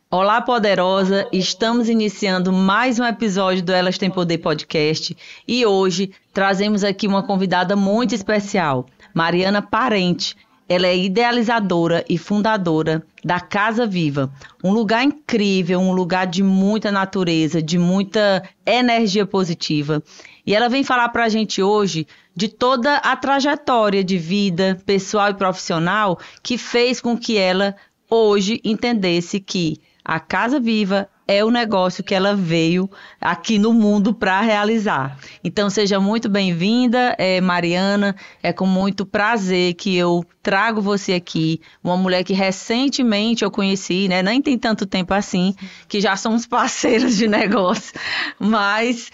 Olá, poderosa! Estamos iniciando mais um episódio do Elas Têm Poder Podcast e hoje trazemos aqui uma convidada muito especial, Mariana Parente. Ela é idealizadora e fundadora da Casa Viva, um lugar incrível, um lugar de muita natureza, de muita energia positiva. E ela vem falar para a gente hoje de toda a trajetória de vida pessoal e profissional que fez com que ela hoje entendesse que a Casa Viva é o negócio que ela veio aqui no mundo para realizar. Então, seja muito bem-vinda, Mariana. É com muito prazer que eu trago você aqui, uma mulher que recentemente eu conheci, né? Nem tem tanto tempo assim, que já somos parceiros de negócio, mas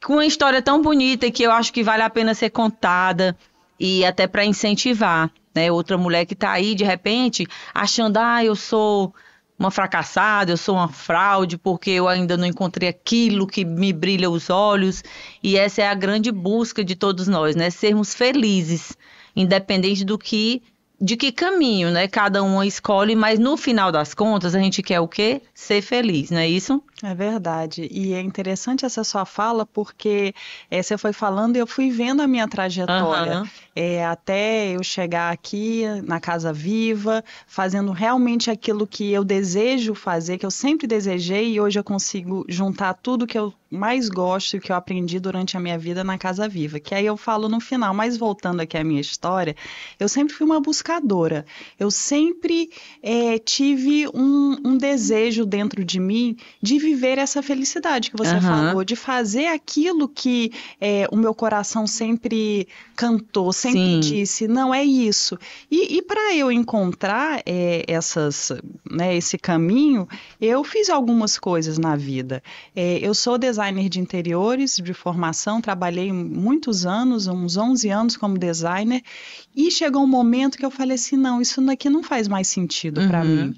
com uma história tão bonita que eu acho que vale a pena ser contada e até para incentivar, né? Outra mulher que está aí, de repente, achando, eu sou uma fracassada, eu sou uma fraude porque eu ainda não encontrei aquilo que me brilha os olhos. E essa é a grande busca de todos nós, né? Sermos felizes, independente de que caminho, né? Cada um escolhe, mas no final das contas a gente quer o quê? Ser feliz, não é isso? É verdade. E é interessante essa sua fala porque você foi falando e eu fui vendo a minha trajetória. Até eu chegar aqui na Casa Viva, fazendo realmente aquilo que eu desejo fazer, que eu sempre desejei, e hoje eu consigo juntar tudo que eu mais gosto e que eu aprendi durante a minha vida na Casa Viva. Que aí eu falo no final, mas voltando aqui à minha história, eu sempre fui uma buscadora. Eu sempre tive um desejo dentro de mim de viver essa felicidade que você falou, de fazer aquilo que o meu coração sempre cantou, sempre disse, não é isso. E para eu encontrar esse caminho, eu fiz algumas coisas na vida. Eu sou designer de interiores de formação, trabalhei muitos anos, uns 11 anos como designer, e chegou um momento que eu falei assim, não, isso daqui não faz mais sentido para mim.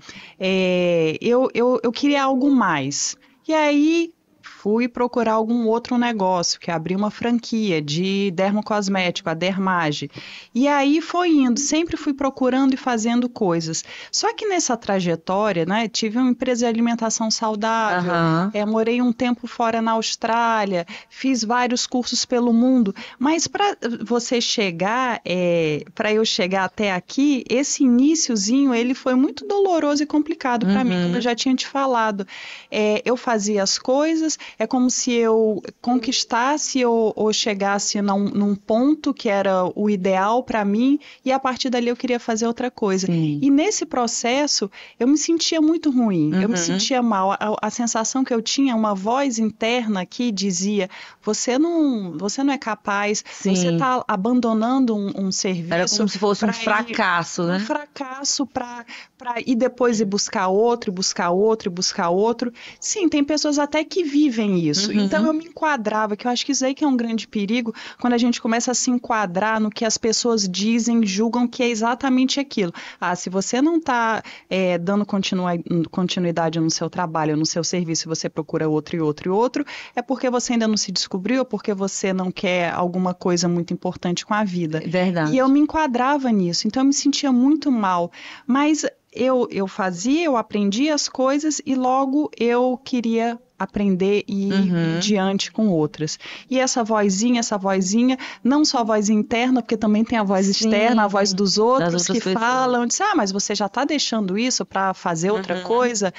Eu queria algo mais. E aí fui procurar algum outro negócio, que abri uma franquia de dermocosmético, a Dermage. E aí foi indo, sempre fui procurando e fazendo coisas. Só que nessa trajetória, né, tive uma empresa de alimentação saudável, morei um tempo fora na Austrália, fiz vários cursos pelo mundo, mas para você chegar, para eu chegar até aqui, esse iniciozinho, ele foi muito doloroso e complicado para mim, como eu já tinha te falado. Eu fazia as coisas, é como se eu conquistasse ou chegasse num ponto que era o ideal para mim e a partir dali eu queria fazer outra coisa. E nesse processo eu me sentia muito ruim, eu me sentia mal. A sensação que eu tinha, uma voz interna que dizia, você não é capaz, você está abandonando um serviço. Era como se fosse um fracasso, né? Um fracasso para ir depois buscar outro, buscar outro, buscar outro. Sim, tem pessoas até que vivem isso. Então eu me enquadrava, que eu acho que isso aí que é um grande perigo, quando a gente começa a se enquadrar no que as pessoas dizem, julgam que é exatamente aquilo. Se você não está dando continuidade no seu trabalho, no seu serviço, você procura outro e outro e outro, é porque você ainda não se descobriu, ou porque você não quer alguma coisa muito importante com a vida. Verdade. E eu me enquadrava nisso, então eu me sentia muito mal. Mas eu fazia, eu aprendia as coisas e logo eu queria aprender e ir diante com outras. E essa vozinha, não só a voz interna, porque também tem a voz externa, a voz dos outros que falam, mas você já está deixando isso para fazer outra coisa?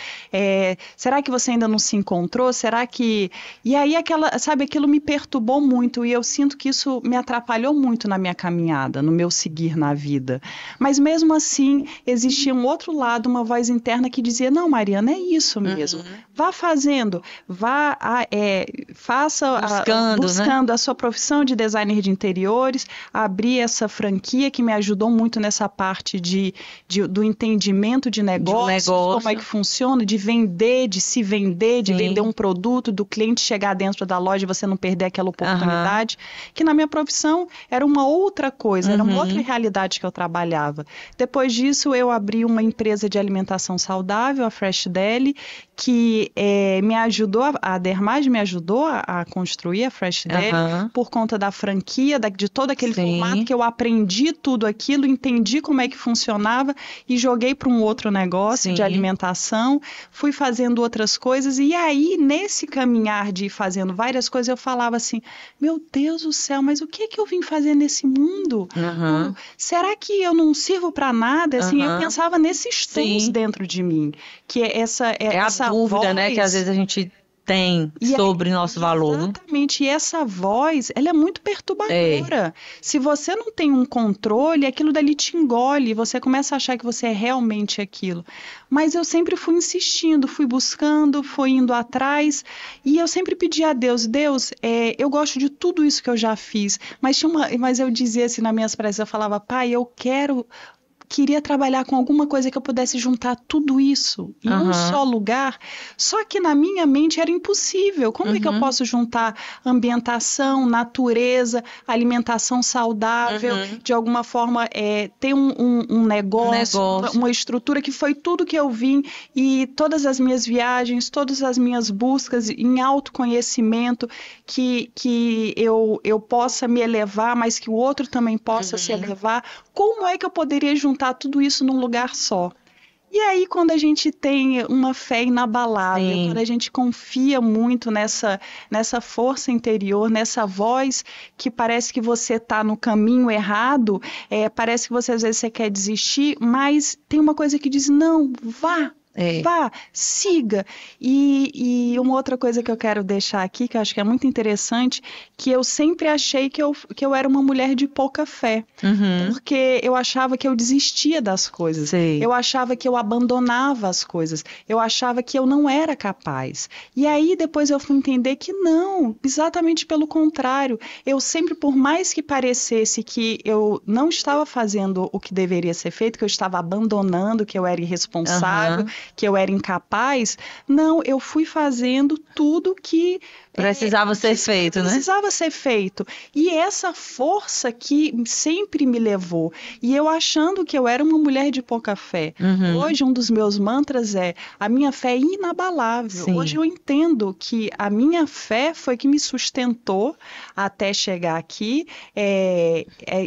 Será que você ainda não se encontrou? Será que... E aí aquilo me perturbou muito e eu sinto que isso me atrapalhou muito na minha caminhada, no meu seguir na vida. Mas mesmo assim, existia um outro lado, uma voz interna que dizia, não, Mariana, é isso mesmo. Vá fazendo. faça buscando a sua profissão de designer de interiores, abrir essa franquia que me ajudou muito nessa parte do entendimento de negócios, como é que funciona, de vender, de se vender, de vender um produto, do cliente chegar dentro da loja e você não perder aquela oportunidade, que na minha profissão era uma outra coisa, era uma outra realidade que eu trabalhava. Depois disso, eu abri uma empresa de alimentação saudável, a Fresh Deli, que me ajudou, a Dermage me ajudou a construir a Fresh Deli, por conta da franquia, de todo aquele formato que eu aprendi tudo aquilo, entendi como é que funcionava e joguei para um outro negócio de alimentação, fui fazendo outras coisas e aí, nesse caminhar de ir fazendo várias coisas, eu falava assim, meu Deus do céu, mas o que é que eu vim fazer nesse mundo? Será que eu não sirvo para nada? Assim, eu pensava nesses tons dentro de mim, que é essa dúvida, voz, né, que às vezes a gente tem sobre nosso valor. Exatamente, e essa voz, ela é muito perturbadora. Se você não tem um controle, aquilo dali te engole, você começa a achar que você é realmente aquilo. Mas eu sempre fui insistindo, fui buscando, fui indo atrás, e eu sempre pedi a Deus, eu gosto de tudo isso que eu já fiz, mas eu dizia assim nas minhas preces, eu falava, Pai, queria trabalhar com alguma coisa que eu pudesse juntar tudo isso em um só lugar, só que na minha mente era impossível. Como é que eu posso juntar ambientação, natureza, alimentação saudável, de alguma forma ter um negócio, uma estrutura que foi tudo que eu vim e todas as minhas viagens, todas as minhas buscas em autoconhecimento, que eu possa me elevar, mas que o outro também possa se elevar. Como é que eu poderia juntar tudo isso num lugar só? E aí, quando a gente tem uma fé inabalável, quando a gente confia muito nessa força interior, nessa voz que parece que você está no caminho errado, parece que às vezes você quer desistir, mas tem uma coisa que diz, não, vá, siga. E uma outra coisa que eu quero deixar aqui, que eu acho que é muito interessante, que eu sempre achei que eu era uma mulher de pouca fé, porque eu achava que eu desistia das coisas, eu achava que eu abandonava as coisas, eu achava que eu não era capaz. E aí depois eu fui entender que não, exatamente pelo contrário, eu sempre, por mais que parecesse que eu não estava fazendo o que deveria ser feito, que eu estava abandonando, que eu era irresponsável, que eu era incapaz, não, eu fui fazendo tudo que precisava ser feito, né? Precisava ser feito. E essa força que sempre me levou. E eu achando que eu era uma mulher de pouca fé. Hoje, um dos meus mantras é: a minha fé é inabalável. Hoje eu entendo que a minha fé foi que me sustentou até chegar aqui.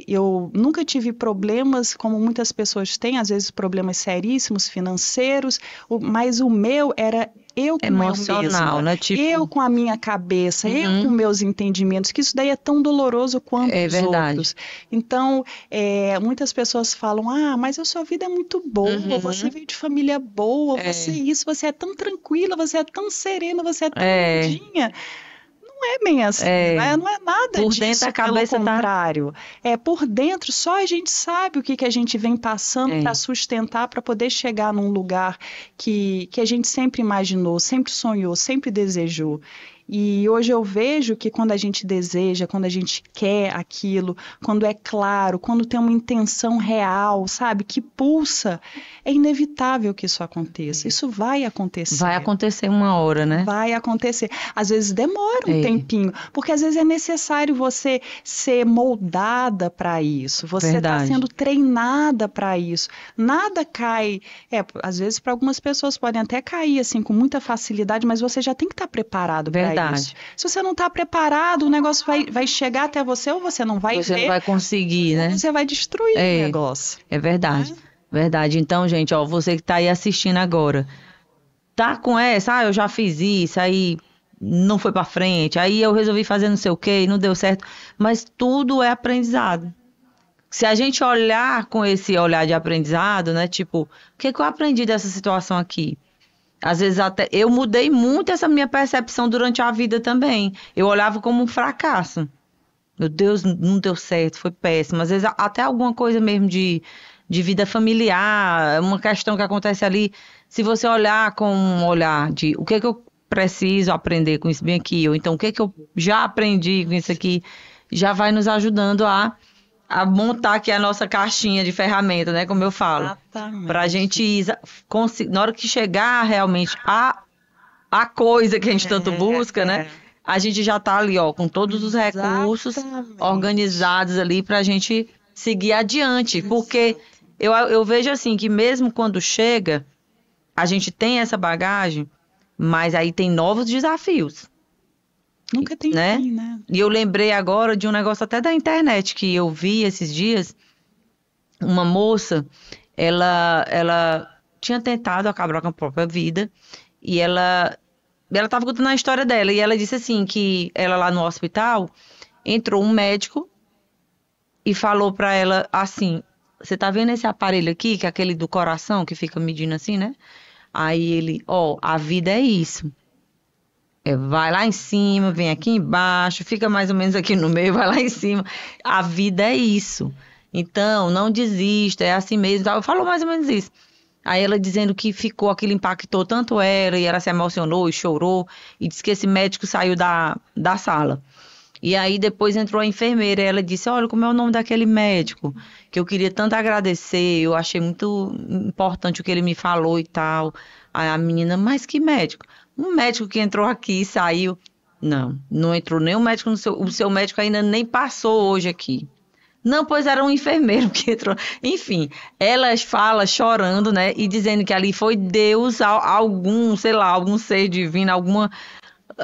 Eu nunca tive problemas, como muitas pessoas têm, às vezes problemas seríssimos, financeiros, mas o meu era eu com emocional, né? Tipo... eu com a minha cabeça, eu com meus entendimentos, que isso daí é tão doloroso quanto os outros. Então, muitas pessoas falam, mas a sua vida é muito boa, você veio de família boa, você é tão tranquila, você é tão serena, você é tão lindinha. Não é bem assim, não é nada por disso, dentro a cabeça pelo contrário. Por dentro, só a gente sabe o que a gente vem passando para sustentar, para poder chegar num lugar que a gente sempre imaginou, sempre sonhou, sempre desejou. E hoje eu vejo que quando a gente deseja, quando a gente quer aquilo, quando é claro, quando tem uma intenção real, sabe, que pulsa, é inevitável que isso aconteça. Isso vai acontecer. Vai acontecer uma hora, né? Vai acontecer. Às vezes demora um tempinho, porque às vezes é necessário você ser moldada para isso. Você está sendo treinada para isso. Nada cai. Às vezes para algumas pessoas podem até cair assim com muita facilidade, mas você já tem que estar preparado para isso. Se você não está preparado, o negócio vai chegar até você ou você não vai ver. Você não vai conseguir, né? Você vai destruir o negócio. É verdade. Verdade. Então, gente, você que está aí assistindo agora, tá com essa, eu já fiz isso, aí não foi para frente, aí eu resolvi fazer não sei o quê, não deu certo, mas tudo é aprendizado. Se a gente olhar com esse olhar de aprendizado, né, tipo, o que eu aprendi dessa situação aqui? Às vezes até eu mudei muito essa minha percepção durante a vida também. Eu olhava como um fracasso. Meu Deus, não deu certo, foi péssimo. Às vezes até alguma coisa mesmo de vida familiar, uma questão que acontece ali. Se você olhar com um olhar de o que eu preciso aprender com isso bem aqui? Ou então, o que que eu já aprendi com isso aqui? Já vai nos ajudando a montar aqui a nossa caixinha de ferramenta, né? Como eu falo. Exatamente. Para a gente, na hora que chegar realmente a coisa que a gente tanto busca, né? A gente já tá ali, ó, com todos os recursos organizados ali para a gente seguir adiante. Porque eu vejo assim que mesmo quando chega, a gente tem essa bagagem, mas aí tem novos desafios. Nunca tem né? fim, né? E eu lembrei agora de um negócio até da internet que eu vi esses dias. Uma moça, ela tinha tentado acabar com a própria vida e ela estava contando a história dela e ela disse assim que ela lá no hospital entrou um médico e falou para ela assim: você tá vendo esse aparelho aqui, que é aquele do coração que fica medindo assim, né? Aí ele, a vida é isso. Vai lá em cima, vem aqui embaixo, fica mais ou menos aqui no meio, vai lá em cima. A vida é isso. Então, não desista, é assim mesmo. Falou mais ou menos isso. Aí ela dizendo que aquilo impactou tanto ela, e ela se emocionou e chorou, e disse que esse médico saiu da sala. E aí depois entrou a enfermeira, e ela disse: olha, como é o nome daquele médico, que eu queria tanto agradecer, eu achei muito importante o que ele me falou e tal. Aí a menina: mas que médico? Um médico que entrou aqui e saiu. Não entrou nenhum médico, o seu médico ainda nem passou hoje aqui. Não, pois era um enfermeiro que entrou. Enfim, ela fala chorando, né? E dizendo que ali foi Deus, algum, sei lá, algum ser divino, alguma,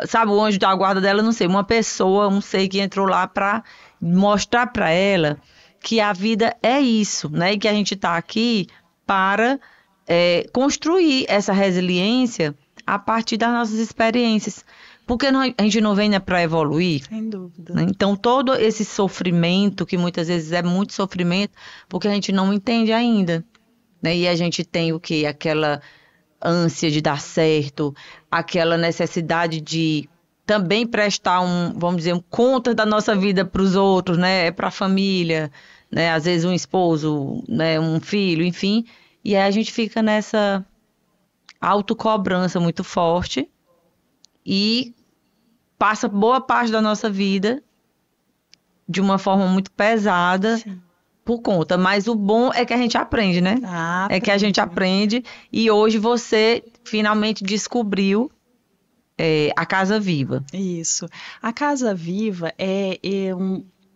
sabe, o anjo da guarda dela, não sei, uma pessoa, um ser que entrou lá para mostrar para ela que a vida é isso, né? E que a gente está aqui para construir essa resiliência a partir das nossas experiências. Porque a gente não vem, né, para evoluir? Sem dúvida. Né? Então, todo esse sofrimento, que muitas vezes é muito sofrimento, porque a gente não entende ainda. Né? E a gente tem o quê? Aquela ânsia de dar certo, aquela necessidade de também prestar vamos dizer, conta da nossa vida para os outros, né? Para a família, né? Às vezes um esposo, né? Um filho, enfim. E aí a gente fica nessa autocobrança muito forte e passa boa parte da nossa vida de uma forma muito pesada. Sim. Por conta. Mas o bom é que a gente aprende, né? É que a gente aprende e hoje você finalmente descobriu a Casa Viva. Isso. A Casa Viva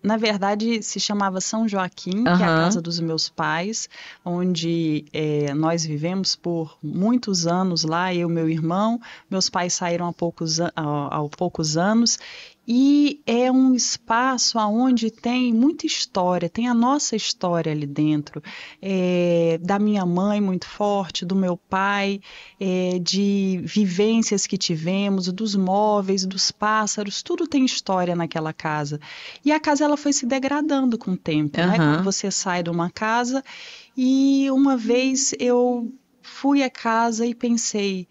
na verdade, se chamava São Joaquim, que é a casa dos meus pais, onde nós vivemos por muitos anos lá, eu e meu irmão. Meus pais saíram há poucos anos. E é um espaço onde tem muita história, tem a nossa história ali dentro, da minha mãe muito forte, do meu pai, de vivências que tivemos, dos móveis, dos pássaros, tudo tem história naquela casa. E a casa ela foi se degradando com o tempo, né? Quando você sai de uma casa, e uma vez eu fui à casa e pensei: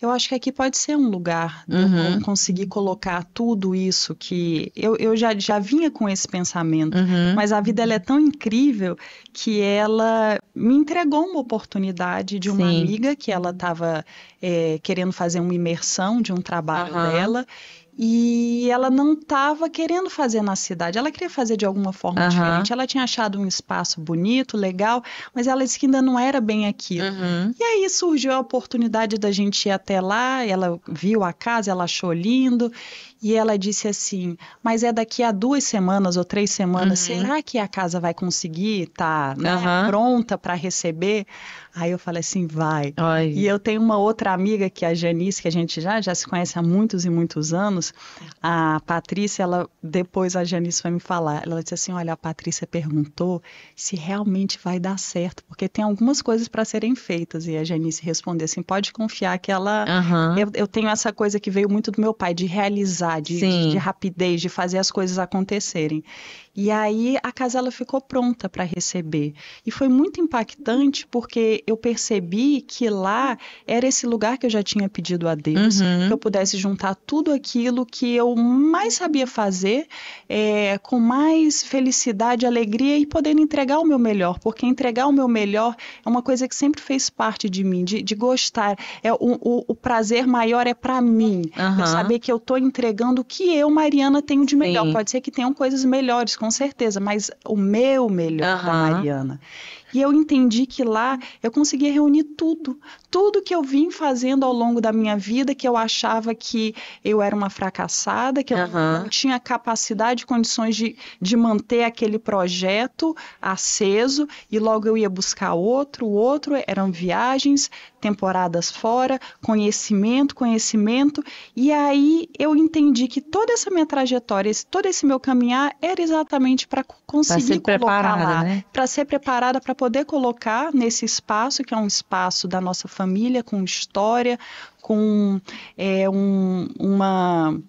eu acho que aqui pode ser um lugar de eu conseguir colocar tudo isso que eu já vinha com esse pensamento, mas a vida ela é tão incrível que ela me entregou uma oportunidade de uma amiga que ela estava querendo fazer uma imersão de um trabalho dela. E ela não estava querendo fazer na cidade, ela queria fazer de alguma forma diferente. Ela tinha achado um espaço bonito, legal, mas ela disse que ainda não era bem aquilo. E aí surgiu a oportunidade da gente ir até lá, ela viu a casa, ela achou lindo, e ela disse assim: mas é daqui a 2 semanas ou 3 semanas, será que a casa vai conseguir estar pronta para receber? Aí eu falei assim: vai. Ai. E eu tenho uma outra amiga, que é a Janice, que a gente já se conhece há muitos e muitos anos. A Patrícia, depois a Janice foi me falar, ela disse assim: olha, a Patrícia perguntou se realmente vai dar certo, porque tem algumas coisas para serem feitas. E a Janice respondeu assim: pode confiar que ela... Eu tenho essa coisa que veio muito do meu pai, de realizar, de rapidez, de fazer as coisas acontecerem. E aí a casa ela ficou pronta para receber. E foi muito impactante porque eu percebi que lá era esse lugar que eu já tinha pedido a Deus, que eu pudesse juntar tudo aquilo que eu mais sabia fazer, com mais felicidade, alegria e podendo entregar o meu melhor, porque entregar o meu melhor é uma coisa que sempre fez parte de mim, de gostar. O prazer maior é para mim, eu saber que eu estou entregando o que eu, Mariana, tenho de melhor. Sim. Pode ser que tenham coisas melhores, com certeza, mas o meu melhor da Mariana. E eu entendi que lá eu conseguia reunir tudo que eu vim fazendo ao longo da minha vida, que eu achava que eu era uma fracassada, que eu não tinha capacidade, condições de manter aquele projeto aceso, e logo eu ia buscar outro, eram viagens, temporadas fora, conhecimento, e aí eu entendi que toda essa minha trajetória, todo esse meu caminhar era exatamente para conseguir colocar lá, né? Para ser preparada para poder colocar nesse espaço, que é um espaço da nossa família, com história, com uma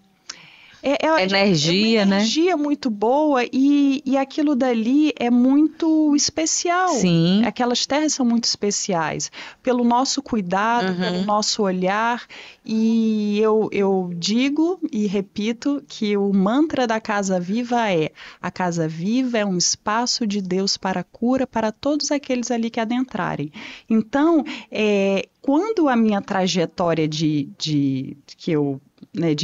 energia, né? Energia muito boa e aquilo dali é muito especial. Sim. Aquelas terras são muito especiais pelo nosso cuidado, pelo nosso olhar. E eu digo e repito que o mantra da Casa Viva é: a Casa Viva é um espaço de Deus para cura para todos aqueles ali que adentrarem. Então, quando a minha trajetória de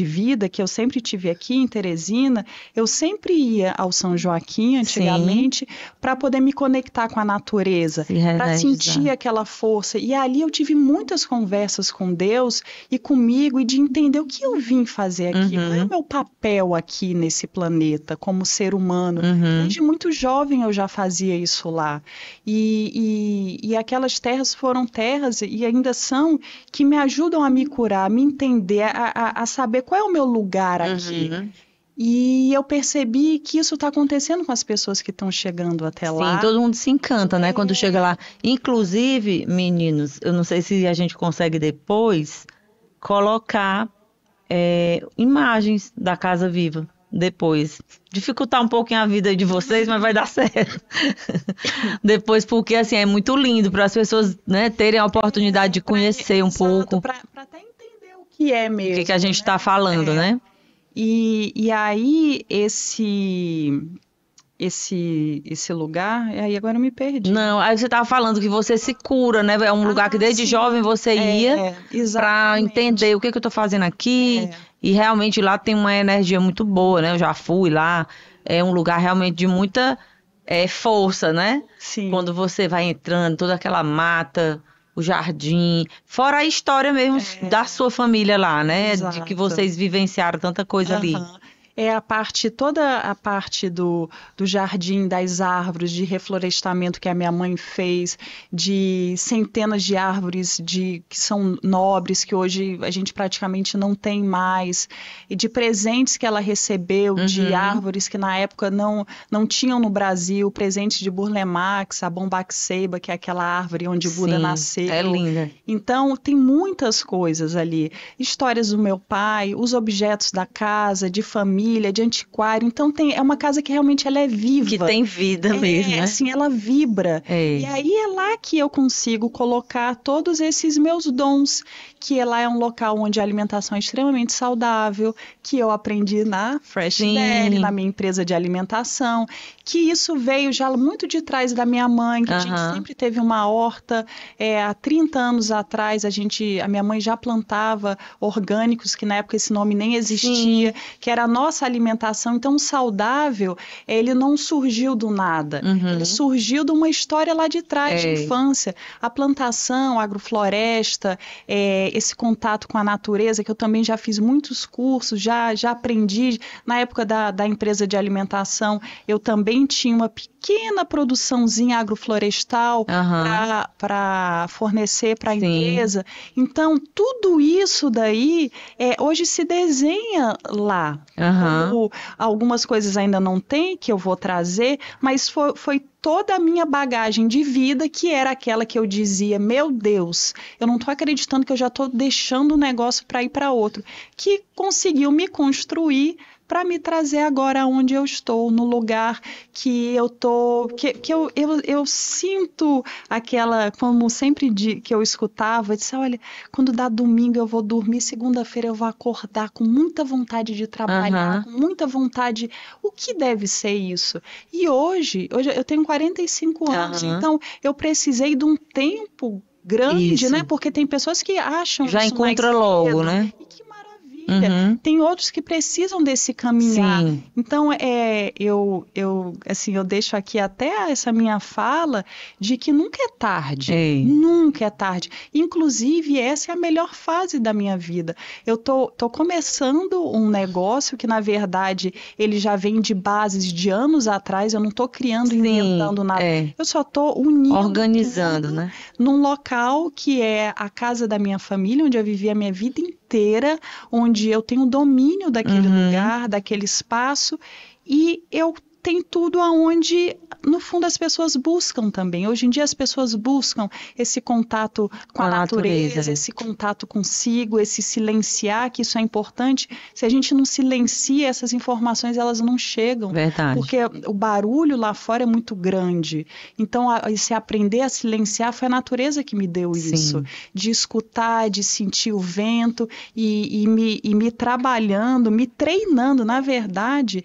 vida que eu sempre tive aqui em Teresina, eu sempre ia ao São Joaquim antigamente para poder me conectar com a natureza, para sentir aquela força. E ali eu tive muitas conversas com Deus e comigo e de entender o que eu vim fazer aqui, qual é o meu papel aqui nesse planeta como ser humano. Desde muito jovem eu já fazia isso lá. E aquelas terras foram terras e ainda são que me ajudam a me curar, a me entender, a saber qual é o meu lugar aqui. E eu percebi que isso está acontecendo com as pessoas que estão chegando até lá. Sim, todo mundo se encanta, né, quando chega lá. Inclusive, meninos, eu não sei se a gente consegue depois colocar imagens da Casa Viva. Depois, dificultar um pouquinho a vida de vocês, mas vai dar certo. Depois, porque assim, é muito lindo para as pessoas, né, terem a oportunidade de conhecer um pouco. Para até entender o que é mesmo. O que a gente está falando, né? E aí, esse lugar, aí agora eu me perdi. Não, aí você estava falando que você se cura, né? É um lugar que desde jovem você ia para entender o que eu estou fazendo aqui. E realmente lá tem uma energia muito boa, né? Eu já fui lá. É um lugar realmente de muita força, né? Sim. Quando você vai entrando, toda aquela mata, o jardim. Fora a história mesmo da sua família lá, né? Exato. De que vocês vivenciaram tanta coisa ali. Toda a parte do jardim, das árvores, de reflorestamento que a minha mãe fez, de centenas de árvores que são nobres, que hoje a gente praticamente não tem mais, e de presentes que ela recebeu, de árvores que na época não tinham no Brasil, presentes de Burlemax, a Bombaxeba, que é aquela árvore onde Buda nasceu. É linda. Então, tem muitas coisas ali. Histórias do meu pai, os objetos da casa, de família, de antiquário. Então é uma casa que realmente ela é viva. Que tem vida mesmo, né? Assim, ela vibra. E aí é lá que eu consigo colocar todos esses meus dons, que lá é um local onde a alimentação é extremamente saudável, que eu aprendi na Fresh Deli, na minha empresa de alimentação, que isso veio já muito de trás da minha mãe, que a gente sempre teve uma horta. Há 30 anos atrás, a minha mãe já plantava orgânicos, que na época esse nome nem existia, que era a nossa alimentação. Então, o saudável, ele não surgiu do nada. Ele surgiu de uma história lá de trás, de infância. A plantação, a agrofloresta, esse contato com a natureza, que eu também já fiz muitos cursos, já aprendi. Na época da empresa de alimentação, eu também tinha uma pequena produçãozinha agroflorestal para fornecer para a empresa. Então, tudo isso daí hoje se desenha lá. Algumas coisas ainda não tem, que eu vou trazer, mas foi toda a minha bagagem de vida, que era aquela que eu dizia: meu Deus, eu não estou acreditando que eu já estou deixando um negócio para ir para outro, que conseguiu me construir para me trazer agora onde eu estou, no lugar que eu tô, que eu sinto aquela, como sempre que eu escutava, eu disse, olha, quando dá domingo eu vou dormir, segunda-feira eu vou acordar com muita vontade de trabalhar, com muita vontade, o que deve ser isso? E hoje eu tenho 45 anos, então eu precisei de um tempo grande, né? Porque tem pessoas que acham já isso encontra mais logo, cedo, né? E que maravilha. Tem outros que precisam desse caminhar. Sim. Então, eu deixo aqui até essa minha fala de que nunca é tarde. Ei. Nunca é tarde. Inclusive, essa é a melhor fase da minha vida. Eu tô começando um negócio que, na verdade, ele já vem de bases de anos atrás. Eu não tô criando, inventando nada. Eu só tô unindo, organizando, né? Num local que é a casa da minha família, onde eu vivi a minha vida inteira, onde eu tenho domínio daquele lugar, daquele espaço, e eu tenho tudo aonde, no fundo, as pessoas buscam também. Hoje em dia as pessoas buscam esse contato com a natureza, esse contato consigo, esse silenciar, que isso é importante. Se a gente não silencia, essas informações elas não chegam. Verdade. Porque o barulho lá fora é muito grande. Então, se aprender a silenciar, foi a natureza que me deu isso. De escutar, de sentir o vento e me trabalhando, me treinando. Na verdade,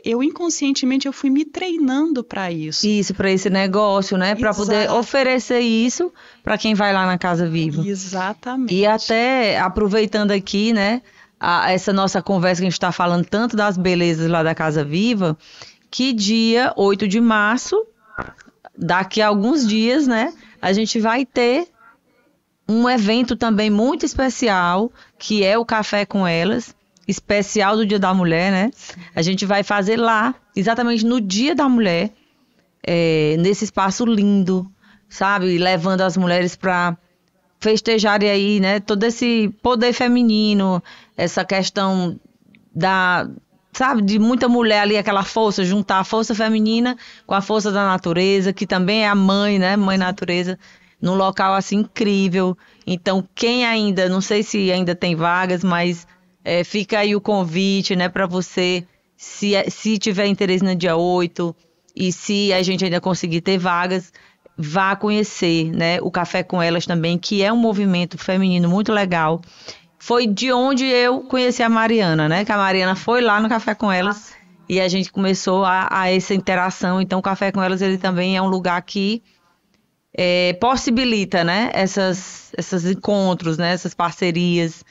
eu inconscientemente eu fui me treinando para isso. Isso, para esse negócio, né? Para poder oferecer isso para quem vai lá na Casa Viva. Exatamente. E até aproveitando aqui, né? Essa nossa conversa que a gente está falando tanto das belezas lá da Casa Viva, que dia 8 de março, daqui a alguns dias, né? A gente vai ter um evento também muito especial, que é o Café com Elas, especial do Dia da Mulher, né? A gente vai fazer lá, exatamente no Dia da Mulher, nesse espaço lindo, sabe? Levando as mulheres para festejarem aí, né? Todo esse poder feminino, essa questão sabe? De muita mulher ali, aquela força, juntar a força feminina com a força da natureza, que também é a mãe, né? Mãe natureza, num local assim incrível. Então, quem ainda, não sei se ainda tem vagas, mas fica aí o convite, né, para você, se tiver interesse no dia 8 e se a gente ainda conseguir ter vagas, vá conhecer, né, o Café com Elas também, que é um movimento feminino muito legal. Foi de onde eu conheci a Mariana, né, que a Mariana foi lá no Café com Elas e a gente começou a essa interação. Então, o Café com Elas, ele também é um lugar que possibilita, né, esses encontros, né, essas parcerias.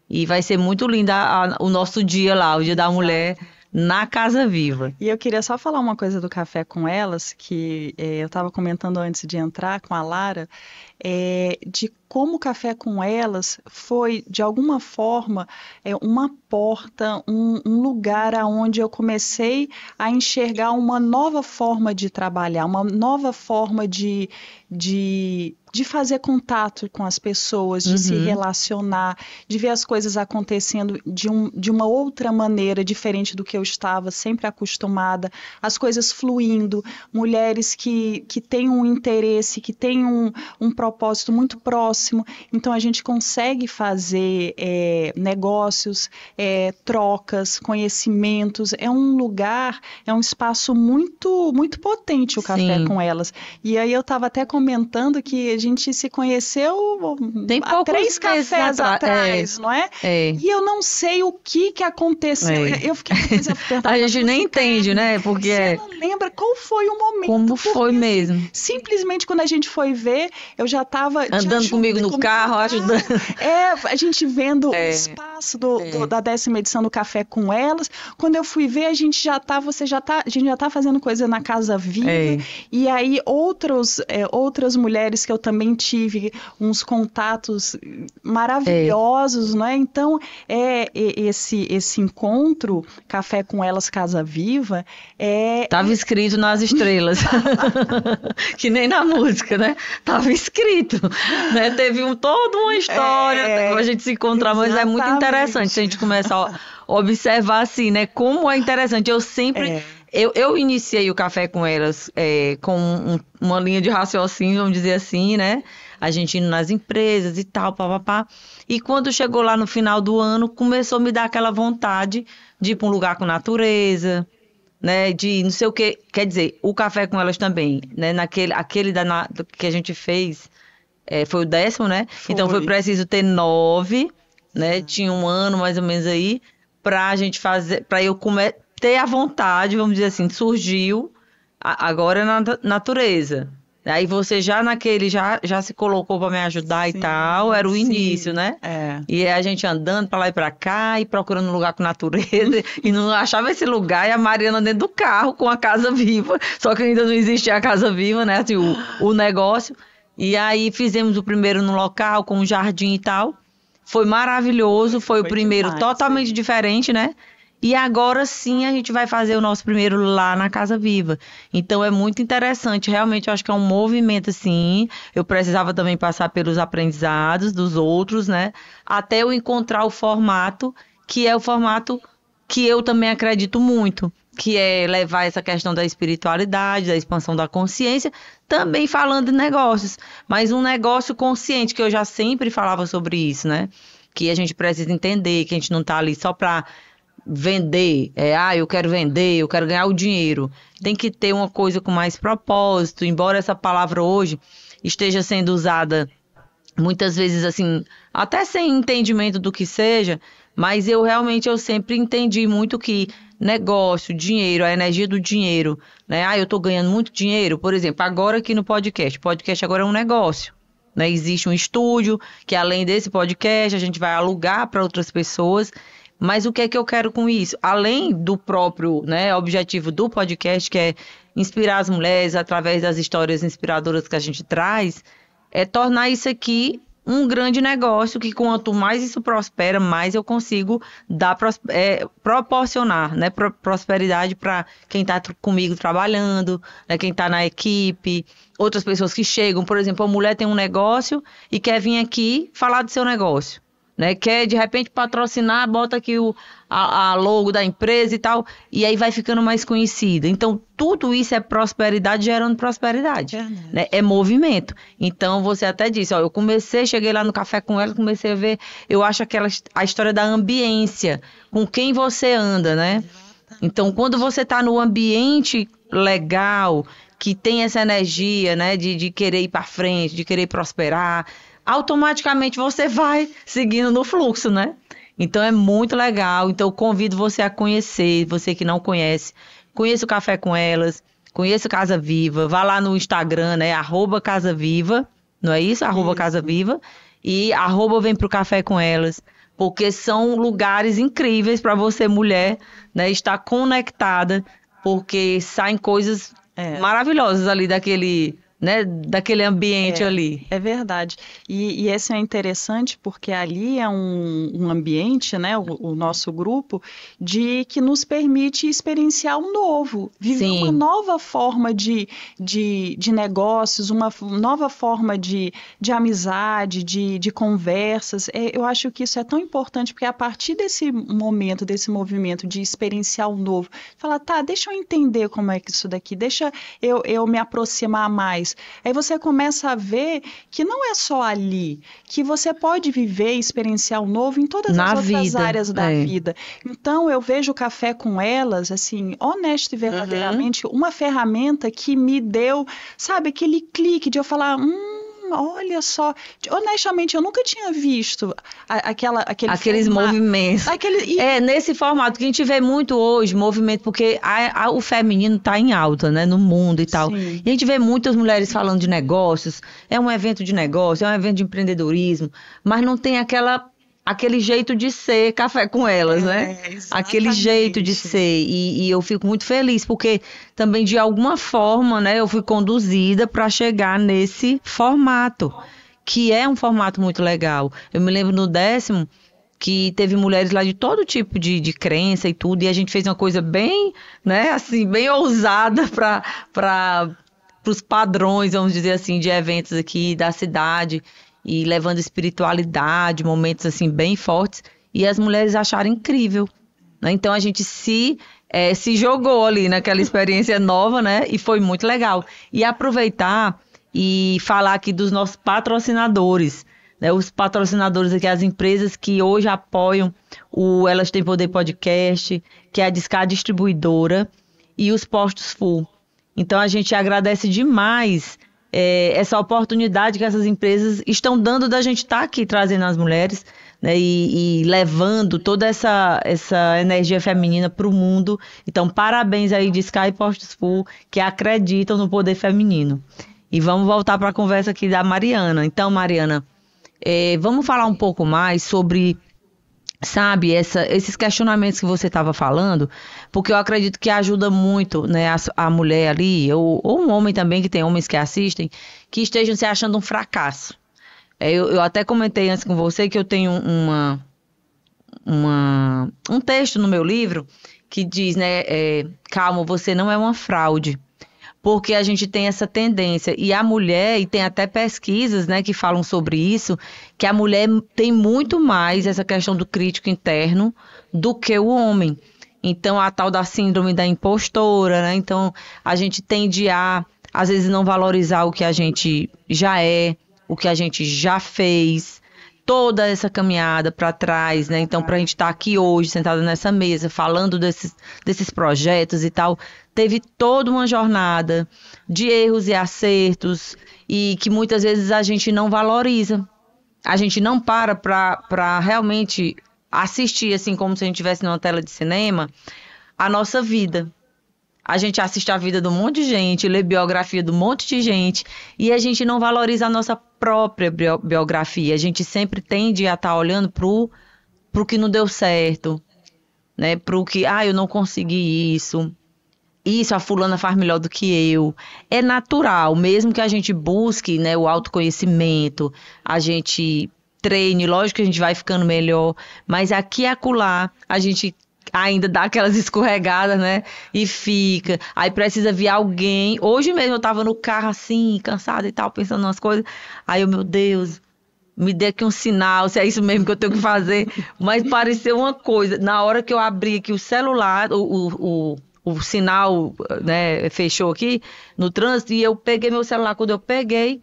E vai ser muito lindo o nosso dia lá, o Dia da Mulher, na Casa Viva. E eu queria só falar uma coisa do Café com Elas, que eu estava comentando antes de entrar com a Lara, de como o Café com Elas foi, de alguma forma, uma porta, um lugar onde eu comecei a enxergar uma nova forma de trabalhar, uma nova forma de fazer contato com as pessoas, de se relacionar, de ver as coisas acontecendo de uma outra maneira, diferente do que eu estava sempre acostumada, as coisas fluindo, mulheres que têm um interesse, que têm um propósito muito próximo. Então, a gente consegue fazer negócios, trocas, conhecimentos. É um lugar, é um espaço muito, muito potente o Café com Elas. E aí eu estava até comentando que a gente se conheceu há 3 cafés atrás, não é? E eu não sei o que aconteceu. Eu fiquei a gente nem entende, né? Porque você não lembra qual foi o momento. Como foi mesmo? Simplesmente quando a gente foi ver, eu já estava andando comigo no carro, ajudando. A gente vendo o espaço da 10ª edição do Café com Elas. Quando eu fui ver, a gente já tá fazendo coisa na Casa Viva. E aí outras mulheres que eu também tive uns contatos maravilhosos, não é? Então, esse encontro, Café com Elas, Casa Viva, Tava escrito nas estrelas. Que nem na música, né? Tava escrito, né? Teve toda uma história pra gente se encontrar, mas é muito interessante se a gente começar a observar assim, né? Como é interessante. Eu sempre... Eu iniciei o Café com Elas com uma linha de raciocínio, vamos dizer assim, né? A gente indo nas empresas e tal, papapá. E quando chegou lá no final do ano, começou a me dar aquela vontade, de ir para um lugar com natureza, né? De não sei o que. Quer dizer, o Café com Elas também, né? Que a gente fez, foi o 10º, né? Então foi preciso ter 9, né? Tinha um ano mais ou menos aí, pra gente fazer, pra eu ter a vontade, vamos dizer assim, surgiu agora na natureza. Aí você já se colocou para me ajudar e tal, era o início, né? E a gente andando para lá e para cá, e procurando um lugar com natureza, e não achava esse lugar, e a Mariana dentro do carro com a Casa Viva, só que ainda não existia a Casa Viva, né? Assim, o negócio. E aí fizemos o primeiro no local, com um jardim e tal. Foi maravilhoso, foi o primeiro demais, totalmente diferente, né? E agora sim a gente vai fazer o nosso primeiro lá na Casa Viva. Então é muito interessante, realmente eu acho que é um movimento assim. Eu precisava também passar pelos aprendizados dos outros, né? Até eu encontrar o formato, que é o formato que eu também acredito muito, que é levar essa questão da espiritualidade, da expansão da consciência, também falando de negócios, mas um negócio consciente, que eu já sempre falava sobre isso, né? Que a gente precisa entender que a gente não está ali só para vender, eu quero vender, eu quero ganhar o dinheiro. Tem que ter uma coisa com mais propósito, embora essa palavra hoje esteja sendo usada muitas vezes assim, até sem entendimento do que seja, mas eu sempre entendi muito que negócio, dinheiro, a energia do dinheiro, né? Eu tô ganhando muito dinheiro, por exemplo, agora aqui no podcast. O podcast agora é um negócio, né? Existe um estúdio que além desse podcast a gente vai alugar para outras pessoas. Mas o que é que eu quero com isso? Além do próprio, né, objetivo do podcast, que é inspirar as mulheres através das histórias inspiradoras que a gente traz, é tornar isso aqui um grande negócio, que quanto mais isso prospera, mais eu consigo proporcionar, né, prosperidade para quem está comigo trabalhando, né, quem está na equipe, outras pessoas que chegam. Por exemplo, a mulher tem um negócio e quer vir aqui falar do seu negócio, né? Quer de repente patrocinar, bota aqui a logo da empresa e tal, e aí vai ficando mais conhecida. Então, tudo isso é prosperidade gerando prosperidade, né? É movimento. Então, você até disse, eu cheguei lá no Café com Ela, comecei a ver, eu acho a história da ambiência, com quem você anda, né? Então, quando você está no ambiente legal, que tem essa energia, né, de querer ir para frente, de querer prosperar, automaticamente você vai seguindo no fluxo, né? Então é muito legal. Então eu convido você a conhecer, você que não conhece, conheça o Café com Elas, conheça o Casa Viva, vá lá no Instagram, né? @CasaViva, não é isso? @CasaViva e @vem pro Café com Elas, porque são lugares incríveis para você, mulher, né, estar conectada, porque saem coisas maravilhosas ali daquele, né, daquele ambiente ali. É verdade. E esse é interessante porque ali é um ambiente, né, o nosso grupo, que nos permite experienciar um novo, viver uma nova forma de negócios, uma nova forma de amizade, de conversas. Eu acho que isso é tão importante, porque a partir desse momento, desse movimento de experienciar o novo, falar, deixa eu entender como é que isso daqui, deixa eu me aproximar mais. Aí você começa a ver que não é só ali, que você pode viver e experienciar o novo em todas as outras áreas da vida. Então, eu vejo o Café com Elas, assim, honesta e verdadeiramente, uma ferramenta que me deu, sabe, aquele clique de eu falar, olha só, honestamente, eu nunca tinha visto aqueles movimentos. Nesse formato que a gente vê muito hoje, movimento, porque o feminino está em alta, né, no mundo e tal. E a gente vê muitas mulheres falando de negócios, é um evento de negócio, é um evento de empreendedorismo, mas não tem aquele jeito de ser Café com Elas, né? Aquele jeito de ser. E eu fico muito feliz, porque também, de alguma forma, né, eu fui conduzida para chegar nesse formato, que é um formato muito legal. Eu me lembro no 10º, que teve mulheres lá de todo tipo de crença e tudo, e a gente fez uma coisa bem, né, assim, bem ousada para os padrões, vamos dizer assim, de eventos aqui da cidade, e levando espiritualidade, momentos assim bem fortes, e as mulheres acharam incrível, né? Então a gente se jogou ali naquela experiência nova, né? E foi muito legal. E aproveitar e falar aqui dos nossos patrocinadores, né, os patrocinadores aqui, as empresas que hoje apoiam o Elas Têm Poder Podcast, que é a Discar Distribuidora, e os Postos Full. Então, a gente agradece demais essa oportunidade que essas empresas estão dando da gente estar aqui trazendo as mulheres, né, e levando toda essa energia feminina para o mundo. Então, parabéns aí de Sky Postos Full, que acreditam no poder feminino. E vamos voltar para a conversa aqui da Mariana. Então, Mariana, vamos falar um pouco mais sobre, sabe, esses questionamentos que você estava falando, porque eu acredito que ajuda muito, né, a mulher ali, ou um homem também, que tem homens que assistem, que estejam se achando um fracasso. Eu até comentei antes com você que eu tenho um texto no meu livro que diz, né, calma, você não é uma fraude. Porque a gente tem essa tendência, e a mulher, e tem até pesquisas, né, que falam sobre isso, que a mulher tem muito mais essa questão do crítico interno do que o homem. Então, a tal da síndrome da impostora, né? Então, a gente tende às vezes, não valorizar o que a gente já o que a gente já fez, toda essa caminhada para trás, né? Então, para a gente estar aqui hoje, sentada nessa mesa, falando desses projetos e tal, teve toda uma jornada de erros e acertos, e que muitas vezes a gente não valoriza. A gente não para realmente assistir, assim, como se a gente estivesse numa tela de cinema, a nossa vida. A gente assiste a vida de um monte de gente, lê biografia de um monte de gente, e a gente não valoriza a nossa própria biografia. A gente sempre tende a estar olhando pro que não deu certo, né? Pro que, eu não consegui isso, a fulana faz melhor do que eu. É natural, mesmo que a gente busque, né, o autoconhecimento, a gente treine, lógico que a gente vai ficando melhor, mas aqui e acolá a gente ainda dá aquelas escorregadas, né? E fica. Aí precisa vir alguém. Hoje mesmo eu tava no carro assim, cansada e tal, pensando nas coisas. Aí meu Deus, me dê aqui um sinal, se é isso mesmo que eu tenho que fazer. Mas pareceu uma coisa. Na hora que eu abri aqui o celular, o sinal, né, fechou aqui no trânsito, e eu peguei meu celular. Quando eu peguei,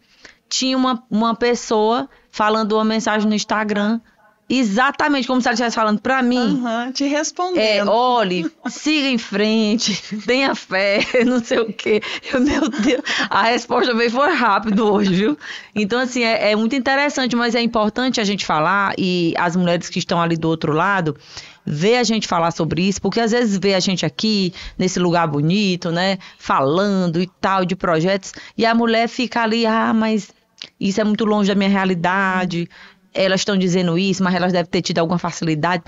tinha uma pessoa falando uma mensagem no Instagram, exatamente como se ela estivesse falando pra mim. Te respondendo. Olhe, siga em frente, tenha fé, não sei o quê. Meu Deus, a resposta veio, foi rápido hoje, viu? Então, assim, é muito interessante, mas é importante a gente falar, e as mulheres que estão ali do outro lado, ver a gente falar sobre isso, porque às vezes vê a gente aqui, nesse lugar bonito, né, falando e tal, de projetos, e a mulher fica ali, mas isso é muito longe da minha realidade. Elas estão dizendo isso, mas elas devem ter tido alguma facilidade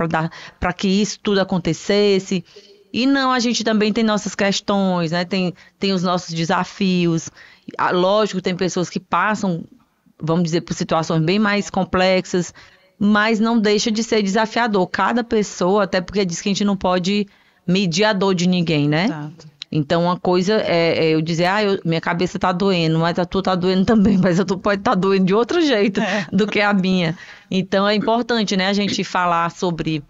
para que isso tudo acontecesse. E não, a gente também tem nossas questões, né? Tem os nossos desafios. Lógico, tem pessoas que passam, vamos dizer, por situações bem mais complexas, mas não deixa de ser desafiador. Cada pessoa, até porque diz que a gente não pode medir a dor de ninguém, né? Exato. Então, uma coisa é eu dizer, minha cabeça tá doendo, mas a tua tá doendo também, mas a tua pode estar doendo de outro jeito do que a minha. Então, é importante, né, a gente falar sobre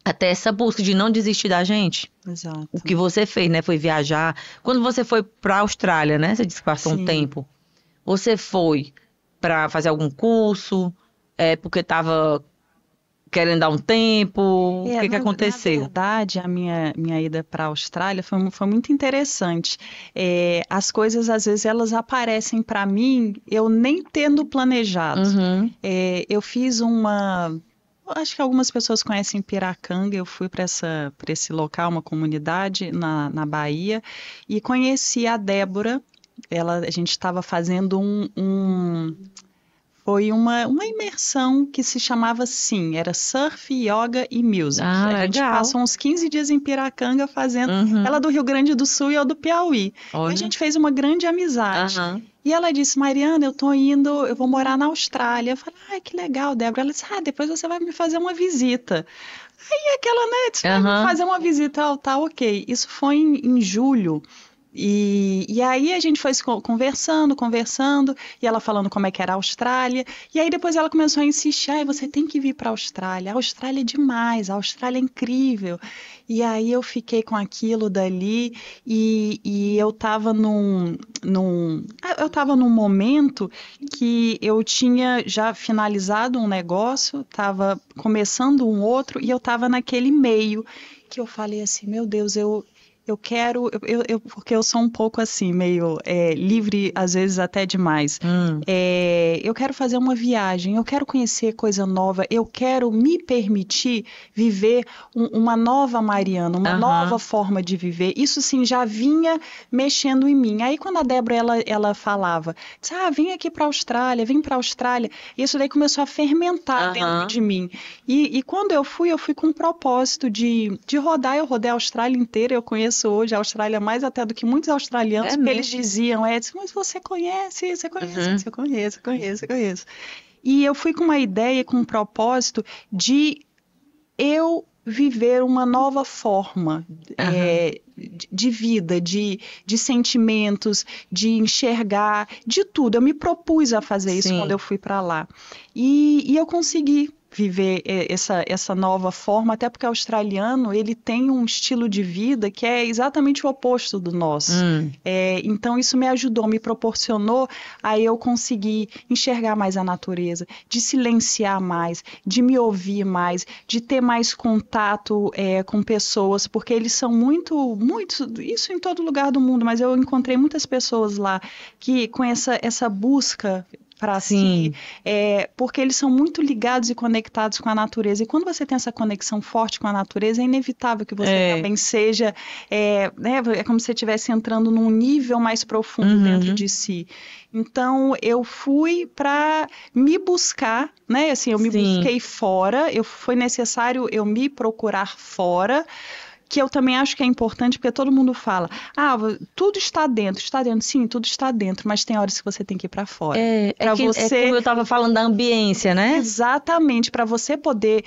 até essa busca de não desistir da gente. Exato. O que você fez, né, foi viajar. Quando você foi para a Austrália, né, você disse que passou um tempo, você foi para fazer algum curso, porque estava querendo dar um tempo, o que aconteceu? Na verdade, a minha ida para a Austrália foi muito interessante. As coisas, às vezes, elas aparecem para mim, eu nem tendo planejado. Eu fiz acho que algumas pessoas conhecem Piracanga, eu fui para esse local, uma comunidade na Bahia, e conheci a Débora. A gente estava fazendo foi uma imersão que se chamava assim, era surf, yoga e music. A gente passou uns 15 dias em Piracanga fazendo, ela do Rio Grande do Sul e eu do Piauí. E a gente fez uma grande amizade. E ela disse, Mariana, eu vou morar na Austrália. Eu falei, que legal, Débora. Ela disse, depois você vai me fazer uma visita. Aí aquela, né, disse, vai me fazer uma visita, tá ok. Isso foi em julho. E aí a gente foi conversando, e ela falando como é que era a Austrália, e aí depois ela começou a insistir, você tem que vir para a Austrália é demais, a Austrália é incrível. E aí eu fiquei com aquilo dali, e eu estava num momento que eu tinha já finalizado um negócio, estava começando um outro, e eu estava naquele meio, que eu falei assim, meu Deus, eu quero, porque eu sou um pouco assim, meio livre, às vezes até demais. Eu quero fazer uma viagem, eu quero conhecer coisa nova, eu quero me permitir viver uma nova Mariana, uma nova forma de viver. Isso, sim, já vinha mexendo em mim. Aí, quando a Débora, ela falava, vem aqui para a Austrália, vem para a Austrália, isso daí começou a fermentar dentro de mim. E quando eu fui com um propósito de rodar, eu rodei a Austrália inteira, eu conheço hoje a Austrália mais até do que muitos australianos, porque eles diziam, mas você conhece, eu conheço. E eu fui com uma ideia, com um propósito de eu viver uma nova forma de vida, de sentimentos, de enxergar, de tudo. Eu me propus a fazer isso quando eu fui para lá. E eu consegui viver essa nova forma, até porque o australiano, ele tem um estilo de vida que é exatamente o oposto do nosso. Então, isso me ajudou, me proporcionou a eu conseguir enxergar mais a natureza, de silenciar mais, de me ouvir mais, de ter mais contato com pessoas, porque eles são muito, isso em todo lugar do mundo, mas eu encontrei muitas pessoas lá que com essa busca para si, porque eles são muito ligados e conectados com a natureza, e quando você tem essa conexão forte com a natureza, é inevitável que você também seja, é como se você estivesse entrando num nível mais profundo dentro de si. Então, eu fui para me buscar, né? Assim, eu me busquei fora, foi necessário eu me procurar fora, que eu também acho que é importante, porque todo mundo fala, tudo está dentro, sim, tudo está dentro, mas tem horas que você tem que ir para fora. Como eu estava falando da ambiência, né? Exatamente, para você poder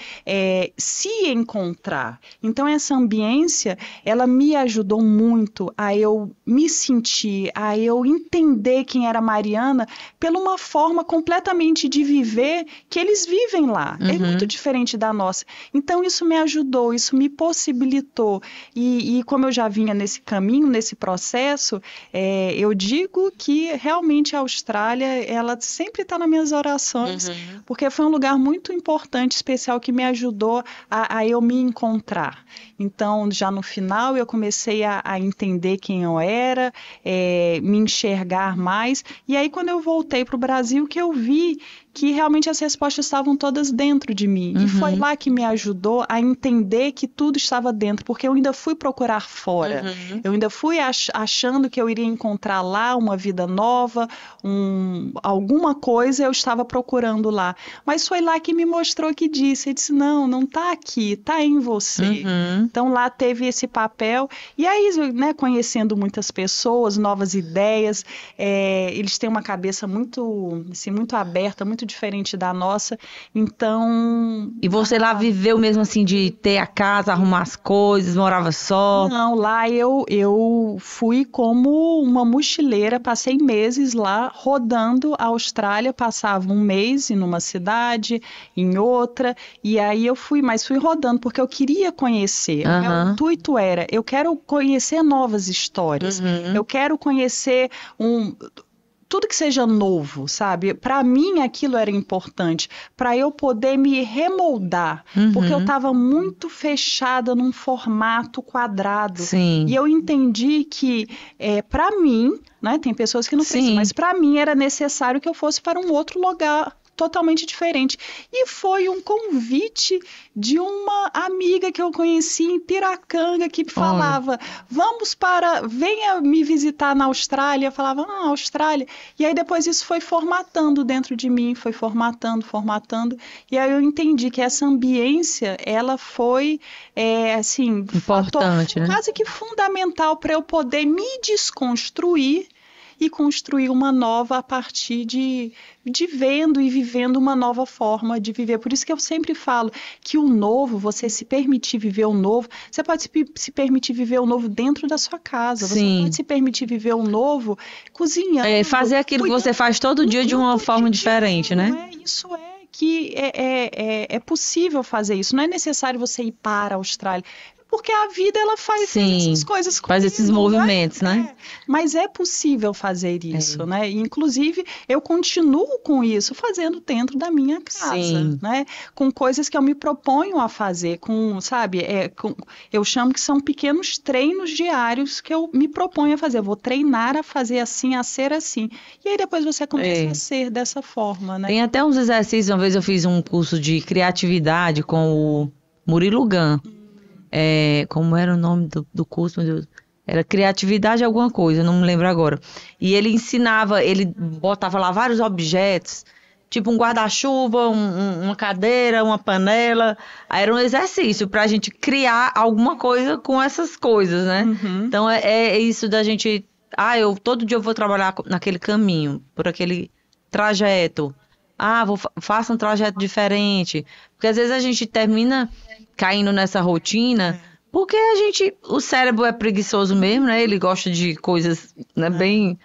se encontrar. Então, essa ambiência, ela me ajudou muito a eu me sentir, a eu entender quem era Mariana, pela uma forma completamente de viver que eles vivem lá. É muito diferente da nossa. Então, isso me ajudou, isso me possibilitou. E como eu já vinha nesse caminho, nesse processo, eu digo que realmente a Austrália, ela sempre está nas minhas orações, porque foi um lugar muito importante, especial, que me ajudou a eu me encontrar. Então, já no final, eu comecei a entender quem eu era, me enxergar mais. E aí, quando eu voltei para o Brasil, que eu vi que realmente as respostas estavam todas dentro de mim. E foi lá que me ajudou a entender que tudo estava dentro, porque eu ainda fui procurar fora. Eu ainda fui achando que eu iria encontrar lá uma vida nova, alguma coisa eu estava procurando lá. Mas foi lá que me mostrou, que disse, não está aqui, está em você. Então lá teve esse papel. E aí, né, conhecendo muitas pessoas, novas ideias, eles têm uma cabeça muito, assim, muito aberta, muito diferente da nossa, então... E você lá viveu mesmo assim, de ter a casa, arrumar as coisas, morava só? Não, lá eu fui como uma mochileira, passei meses lá rodando a Austrália, passava um mês em uma cidade, em outra, e aí eu fui rodando, porque eu queria conhecer, o meu intuito era, eu quero conhecer novas histórias, eu quero conhecer tudo que seja novo, sabe? Para mim aquilo era importante, para eu poder me remoldar, porque eu estava muito fechada num formato quadrado. Sim. E eu entendi que, para mim, né, tem pessoas que não precisam, mas para mim era necessário que eu fosse para um outro lugar totalmente diferente. E foi um convite de uma amiga que eu conheci em Piracanga, que falava, venha me visitar na Austrália. Eu falava, Austrália. E aí depois isso foi formatando dentro de mim, foi formatando. E aí eu entendi que essa ambiência, ela foi, importante, né? Quase que fundamental para eu poder me desconstruir e construir uma nova a partir de vendo e vivendo uma nova forma de viver. Por isso que eu sempre falo que o novo, você se permitir viver o novo, você pode se permitir viver o novo dentro da sua casa, você pode se permitir viver o novo cozinhando. Fazer aquilo que você faz todo dia de uma forma diferente, né? Isso que é possível fazer isso. Não é necessário você ir para a Austrália, porque a vida ela faz essas coisas comigo, faz esses movimentos, né? Mas é possível fazer isso, né? Inclusive, eu continuo com isso, fazendo dentro da minha casa, né? Com coisas que eu me proponho a fazer, sabe? Eu chamo que são pequenos treinos diários que eu me proponho a fazer. Eu vou treinar a fazer assim, a ser assim. E aí depois você começa a ser dessa forma, né? Tem até uns exercícios, uma vez eu fiz um curso de criatividade com o Murilo Gun. Como era o nome do curso, meu Deus? Era criatividade alguma coisa, não me lembro agora. E ele ensinava, ele botava lá vários objetos, tipo um guarda-chuva, uma cadeira, uma panela. Aí era um exercício pra gente criar alguma coisa com essas coisas, né? Então é isso da gente... todo dia eu vou trabalhar naquele caminho, por aquele trajeto. Faça um trajeto diferente. Porque às vezes a gente termina caindo nessa rotina, porque o cérebro é preguiçoso mesmo, né? Ele gosta de coisas, né, bem,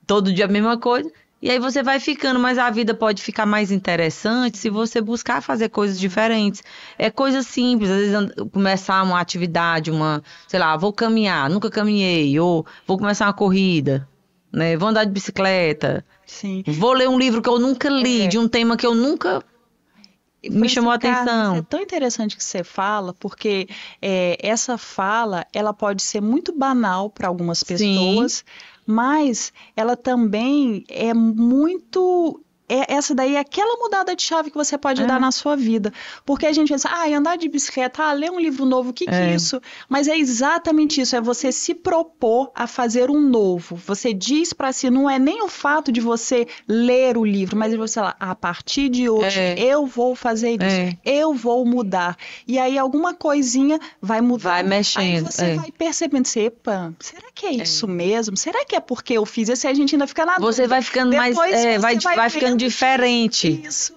todo dia a mesma coisa. E aí você vai ficando, mas a vida pode ficar mais interessante se você buscar fazer coisas diferentes. É coisa simples, às vezes começar uma atividade, sei lá, vou caminhar, nunca caminhei, ou vou começar uma corrida, né? Vou andar de bicicleta. Sim. Vou ler um livro que eu nunca li, de um tema que eu nunca me chamou a atenção. É tão interessante que você fala, porque essa fala, ela pode ser muito banal para algumas pessoas, mas ela também é muito... essa daí é aquela mudada de chave que você pode dar na sua vida. Porque a gente pensa, andar de bicicleta, ler um livro novo, o que é isso? Mas é exatamente isso, é você se propor a fazer um novo. Você diz para si, não é nem o fato de você ler o livro, mas você lá, a partir de hoje eu vou fazer isso, eu vou mudar. E aí alguma coisinha vai mudar. Vai mexendo. Aí você vai percebendo, epa, será que é isso mesmo? Será que é porque eu fiz isso? E a gente ainda fica na dúvida. Você vai ficando depois mais... vai ficando diferente. Isso.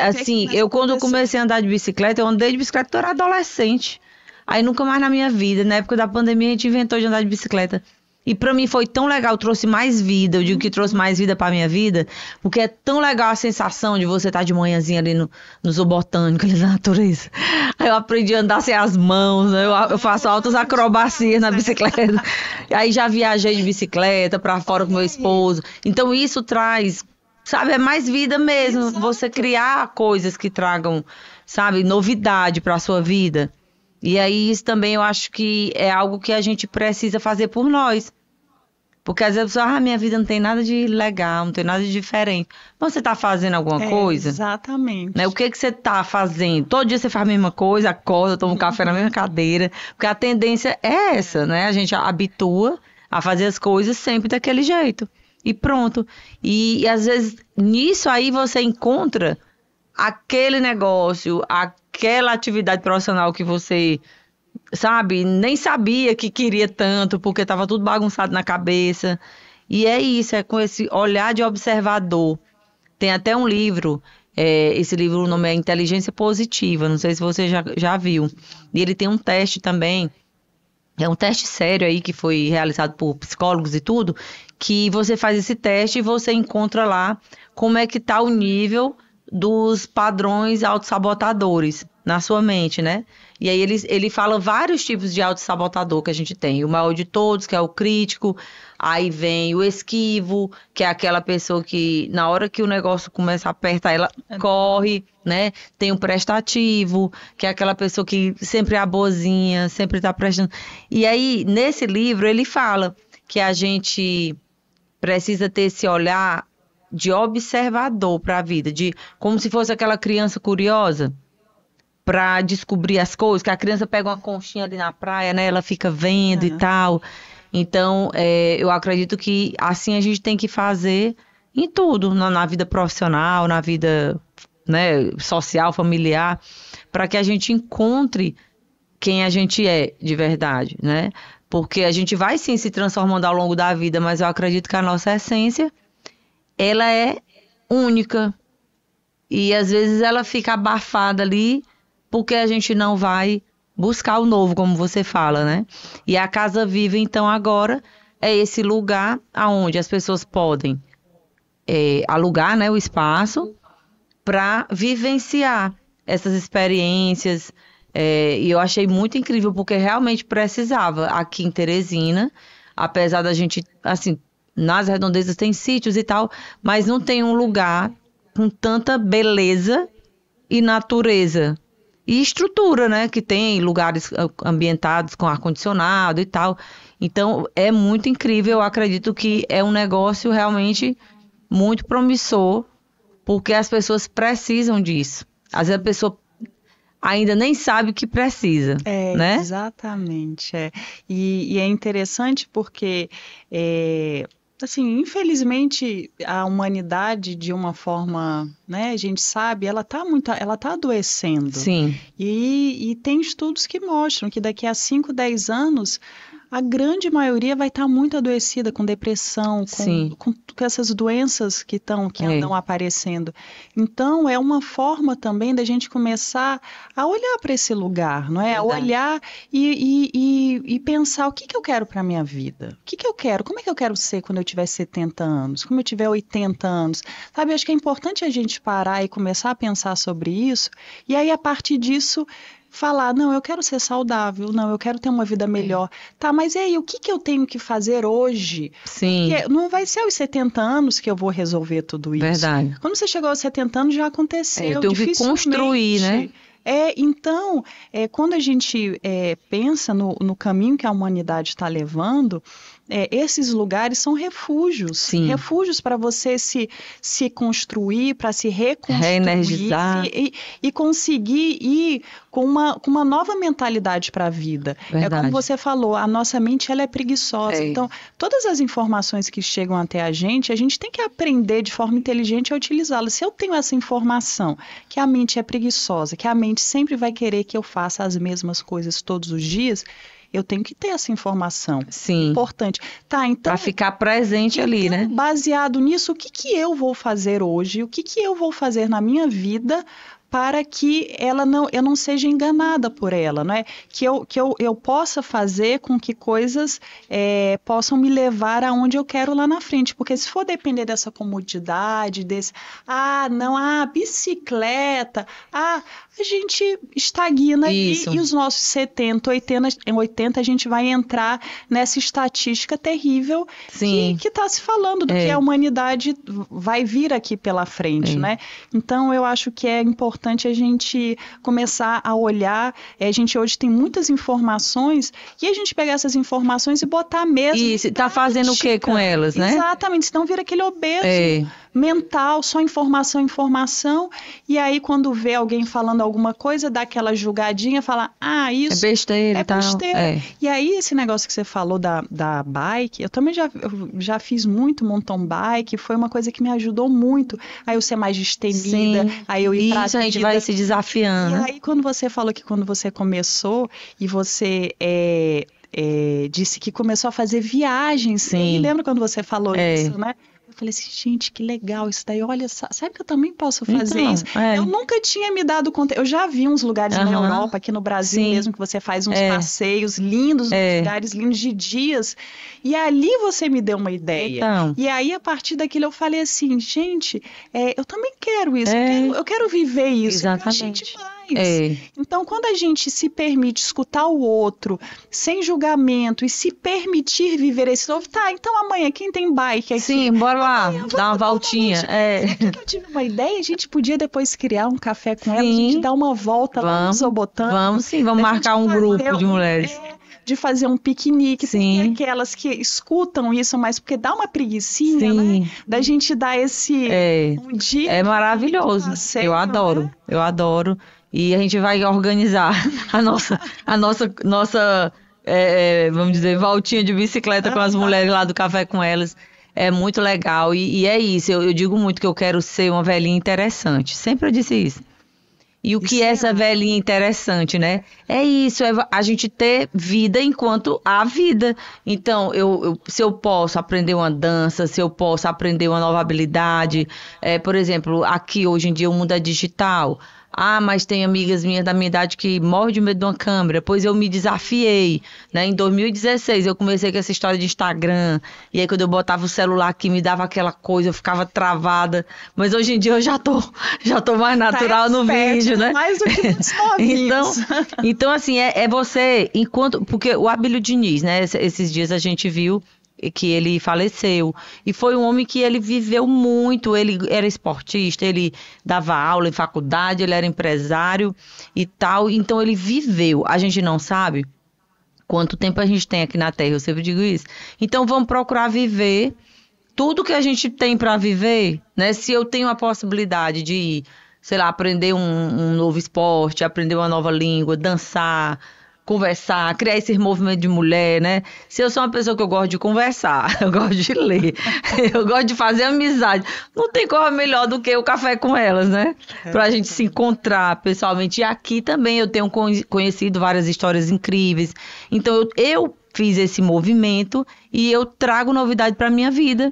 Assim, quando eu comecei a andar de bicicleta, eu andei de bicicleta quando eu era adolescente. Aí nunca mais na minha vida, na época da pandemia, a gente inventou de andar de bicicleta. E pra mim foi tão legal, trouxe mais vida. Eu digo que trouxe mais vida pra minha vida, porque é tão legal a sensação de você estar de manhãzinha ali no zoobotânico, ali na natureza. Aí eu aprendi a andar sem as mãos, né? Eu faço altas acrobacias na bicicleta. Aí já viajei de bicicleta pra fora com meu esposo. Então isso traz... Sabe, é mais vida mesmo, você criar coisas que tragam, sabe, novidade para a sua vida. E aí isso também eu acho que é algo que a gente precisa fazer por nós. Porque às vezes, minha vida não tem nada de legal, não tem nada de diferente. Mas você tá fazendo alguma coisa? Exatamente. Né? O que você tá fazendo? Todo dia você faz a mesma coisa, acorda, toma um café na mesma cadeira. Porque a tendência é essa, né? A gente habitua a fazer as coisas sempre daquele jeito. E pronto. E às vezes, nisso aí você encontra aquele negócio, aquela atividade profissional que você, sabe, nem sabia que queria tanto, porque estava tudo bagunçado na cabeça. E é isso, é com esse olhar de observador. Tem até um livro, esse livro, o nome é Inteligência Positiva, não sei se você já viu. E ele tem um teste também. É um teste sério aí que foi realizado por psicólogos e tudo, que você faz esse teste e você encontra lá como é que tá o nível dos padrões autossabotadores na sua mente, né? E aí ele fala vários tipos de autossabotador que a gente tem. O maior de todos, que é o crítico. Aí vem o esquivo, que é aquela pessoa que na hora que o negócio começa a apertar, ela corre, né? Tem o prestativo, que é aquela pessoa que sempre é a boazinha, sempre tá prestando. E aí, nesse livro, ele fala que a gente precisa ter esse olhar de observador para a vida, de como se fosse aquela criança curiosa para descobrir as coisas, que a criança pega uma conchinha ali na praia, né? Ela fica vendo e tal. Então, eu acredito que assim a gente tem que fazer em tudo, na vida profissional, na vida, né, social, familiar, para que a gente encontre quem a gente é de verdade, né? Porque a gente vai sim se transformando ao longo da vida, mas eu acredito que a nossa essência, ela é única. E às vezes ela fica abafada ali, porque a gente não vai buscar o novo, como você fala, né? E a Casa Viva, então, agora é esse lugar onde as pessoas podem alugar, né, o espaço para vivenciar essas experiências. E eu achei muito incrível, porque realmente precisava aqui em Teresina, apesar da gente, assim, nas redondezas tem sítios e tal, mas não tem um lugar com tanta beleza e natureza. E estrutura, né? Que tem lugares ambientados com ar-condicionado e tal. Então, é muito incrível. Eu acredito que é um negócio realmente muito promissor, porque as pessoas precisam disso. Às vezes a pessoa ainda nem sabe o que precisa, né? Exatamente. E é interessante porque... assim, infelizmente, a humanidade, de uma forma, né, a gente sabe, ela tá adoecendo. Sim. E tem estudos que mostram que daqui a 5, 10 anos, a grande maioria vai estar muito adoecida, com depressão, com essas doenças que andam aparecendo. Então, é uma forma também da gente começar a olhar para esse lugar, não é? Verdade. A olhar e pensar, o que eu quero para a minha vida? O que eu quero? Como é que eu quero ser quando eu tiver 70 anos? Como eu tiver 80 anos? Sabe, acho que é importante a gente parar e começar a pensar sobre isso, e aí, a partir disso, falar, não, eu quero ser saudável, não, eu quero ter uma vida melhor. Tá, mas e aí, o que eu tenho que fazer hoje? Sim. Porque não vai ser aos 70 anos que eu vou resolver tudo isso. Verdade. Quando você chegou aos 70 anos, já aconteceu. Eu tenho que construir, né? Então, quando a gente pensa no caminho que a humanidade está levando, esses lugares são refúgios. Sim. Refúgios para você se construir, para se reconstruir. Reenergizar. E conseguir ir com uma nova mentalidade para a vida. Verdade. Como você falou, a nossa mente ela é preguiçosa. Então, todas as informações que chegam até a gente tem que aprender de forma inteligente a utilizá-las. Se eu tenho essa informação, que a mente é preguiçosa, que a mente sempre vai querer que eu faça as mesmas coisas todos os dias, eu tenho que ter essa informação. Sim. Importante. Tá, então, para ficar presente ali, né? Baseado nisso, o que eu vou fazer hoje? O que eu vou fazer na minha vida para que eu não seja enganada por ela, não é? Que eu possa fazer com que coisas possam me levar aonde eu quero lá na frente, porque se for depender dessa comodidade, bicicleta, a gente estagna e os nossos 70, 80 a gente vai entrar nessa estatística terrível que está se falando do que a humanidade vai vir aqui pela frente, né? Então, eu acho que é importante a gente começar a olhar. A gente hoje tem muitas informações e a gente pegar essas informações e botar mesmo. E está fazendo o que com elas, né? Exatamente, senão vira aquele obeso mental, só informação, e aí quando vê alguém falando alguma coisa, dá aquela julgadinha, fala, isso é besteira e tal. E aí esse negócio que você falou da bike, eu também já fiz muito mountain bike, foi uma coisa que me ajudou muito, aí eu ser mais destemida, aí eu ir pra isso, a gente vai se desafiando. E aí quando você falou que quando você começou e você disse que começou a fazer viagens, Sim. Lembra quando você falou isso, né? Eu falei assim, gente, que legal isso daí. Olha, sabe que eu também posso fazer isso? Eu nunca tinha me dado conta. Eu já vi uns lugares na Europa, aqui no Brasil mesmo, que você faz uns passeios lindos, uns lugares lindos de dias. E ali você me deu uma ideia. Então. E aí, a partir daquilo, eu falei assim, gente, eu também quero isso. Eu quero viver isso. Exatamente. Então, quando a gente se permite escutar o outro, sem julgamento, e se permitir viver esse novo, então amanhã, quem tem bike aqui? Sim, bora lá, dar uma voltinha. Sabe que eu tive uma ideia? A gente podia depois criar um café com ela, a gente dar uma volta lá no Sobotão. Vamos marcar um grupo de mulheres. De fazer um piquenique, tem aquelas que escutam isso, mas porque dá uma preguicinha, né? Da gente dar esse um dia. É maravilhoso, eu adoro, eu adoro. E a gente vai organizar a nossa vamos dizer, voltinha de bicicleta com as mulheres lá do Café com Elas. É muito legal. E é isso, eu digo muito que eu quero ser uma velhinha interessante. Sempre eu disse isso. E o que é essa velhinha interessante, né? É isso, é a gente ter vida enquanto há vida. Então, se eu posso aprender uma dança, se eu posso aprender uma nova habilidade, por exemplo, aqui hoje em dia o mundo é digital. Ah, mas tem amigas minhas da minha idade que morrem de medo de uma câmera. Pois eu me desafiei, né? Em 2016 eu comecei com essa história de Instagram. E aí quando eu botava o celular aqui, me dava aquela coisa, eu ficava travada. Mas hoje em dia eu já tô mais natural no vídeo, né? Mais do que muitos novinhos. Então assim, é você, porque o Abílio Diniz, né? Esses dias a gente viu que ele faleceu, e foi um homem que ele viveu muito, ele era esportista, ele dava aula em faculdade, ele era empresário e tal, então ele viveu, a gente não sabe quanto tempo a gente tem aqui na Terra, eu sempre digo isso, então vamos procurar viver tudo que a gente tem para viver, né? Se eu tenho a possibilidade de, sei lá, aprender um novo esporte, aprender uma nova língua, dançar, conversar, criar esse movimento de mulher, né? Se eu sou uma pessoa que eu gosto de conversar, eu gosto de ler, eu gosto de fazer amizade, não tem coisa melhor do que o café com elas, né? Pra gente se encontrar pessoalmente. E aqui também eu tenho conhecido várias histórias incríveis. Então eu fiz esse movimento e eu trago novidade pra minha vida.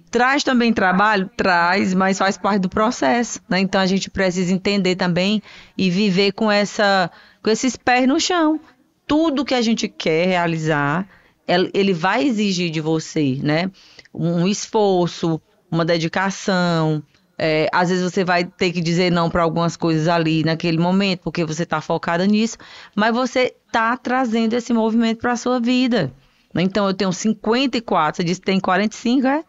Traz também trabalho? Traz, mas faz parte do processo, né? Então a gente precisa entender também e viver com esses pés no chão. Tudo que a gente quer realizar, ele vai exigir de você, né? Um esforço, uma dedicação. Às vezes você vai ter que dizer não para algumas coisas ali naquele momento, porque você está focada nisso, mas você está trazendo esse movimento para a sua vida. Então eu tenho 54, você disse que tem 45, é?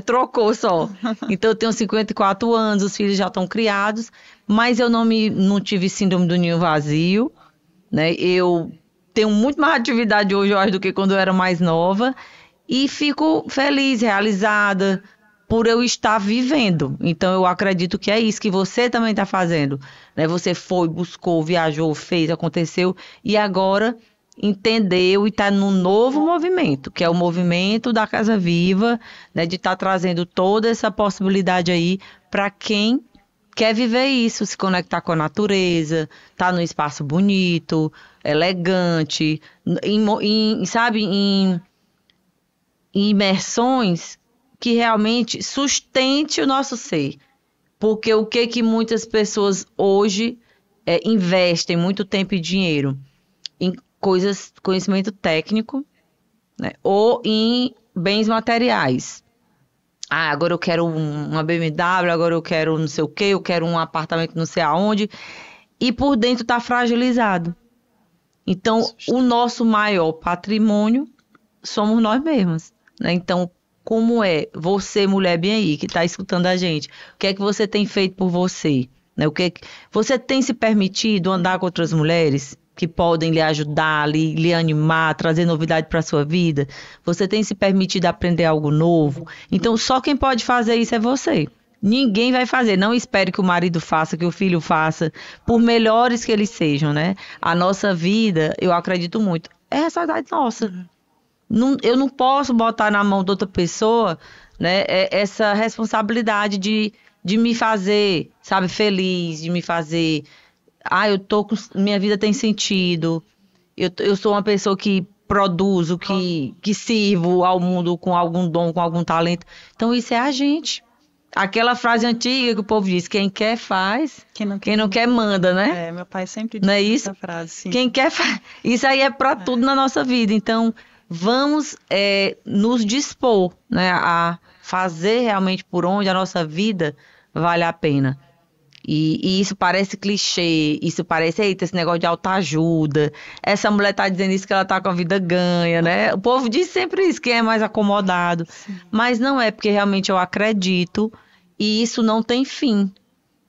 Trocou só. Então eu tenho 54 anos, os filhos já estão criados, mas eu não tive síndrome do ninho vazio, né? Eu tenho muito mais atividade hoje, eu acho, do que quando eu era mais nova, e fico feliz, realizada por eu estar vivendo. Então eu acredito que é isso que você também está fazendo, né? Você foi, buscou, viajou, fez, aconteceu, e agora entendeu e está num novo movimento, que é o movimento da Casa Viva, né, de estar trazendo toda essa possibilidade aí para quem quer viver isso, se conectar com a natureza, tá num espaço bonito, elegante, sabe, em imersões que realmente sustente o nosso ser. Porque o que muitas pessoas hoje investem muito tempo e dinheiro? Em conhecimento técnico, né? Ou em bens materiais. Ah, agora eu quero uma BMW, agora eu quero não sei o quê, eu quero um apartamento não sei aonde, e por dentro está fragilizado. Então, o nosso maior patrimônio somos nós mesmos, né? Então, como é você, mulher bem aí, que está escutando a gente, o que é que você tem feito por você? Né? Você tem se permitido andar com outras mulheres que podem lhe ajudar, lhe animar, trazer novidade para a sua vida? Você tem se permitido aprender algo novo? Então, só quem pode fazer isso é você. Ninguém vai fazer. Não espere que o marido faça, que o filho faça, por melhores que eles sejam, né? A nossa vida, eu acredito muito, é responsabilidade nossa. Eu não posso botar na mão de outra pessoa, né, essa responsabilidade de me fazer, sabe, feliz, de me fazer... minha vida tem sentido, eu sou uma pessoa que produzo, que sirvo ao mundo com algum dom, com algum talento. Então isso é a gente. Aquela frase antiga que o povo diz, quem quer faz, quem não quer manda, né? Meu pai sempre diz essa frase. Sim. Quem quer faz. Isso aí é para tudo na nossa vida. Então vamos nos dispor, né, a fazer realmente por onde a nossa vida vale a pena. E isso parece clichê, isso parece, eita, esse negócio de autoajuda, essa mulher tá dizendo isso que ela tá com a vida ganha, né? O povo diz sempre isso, quem é mais acomodado. Sim. Mas não é, porque realmente eu acredito e isso não tem fim.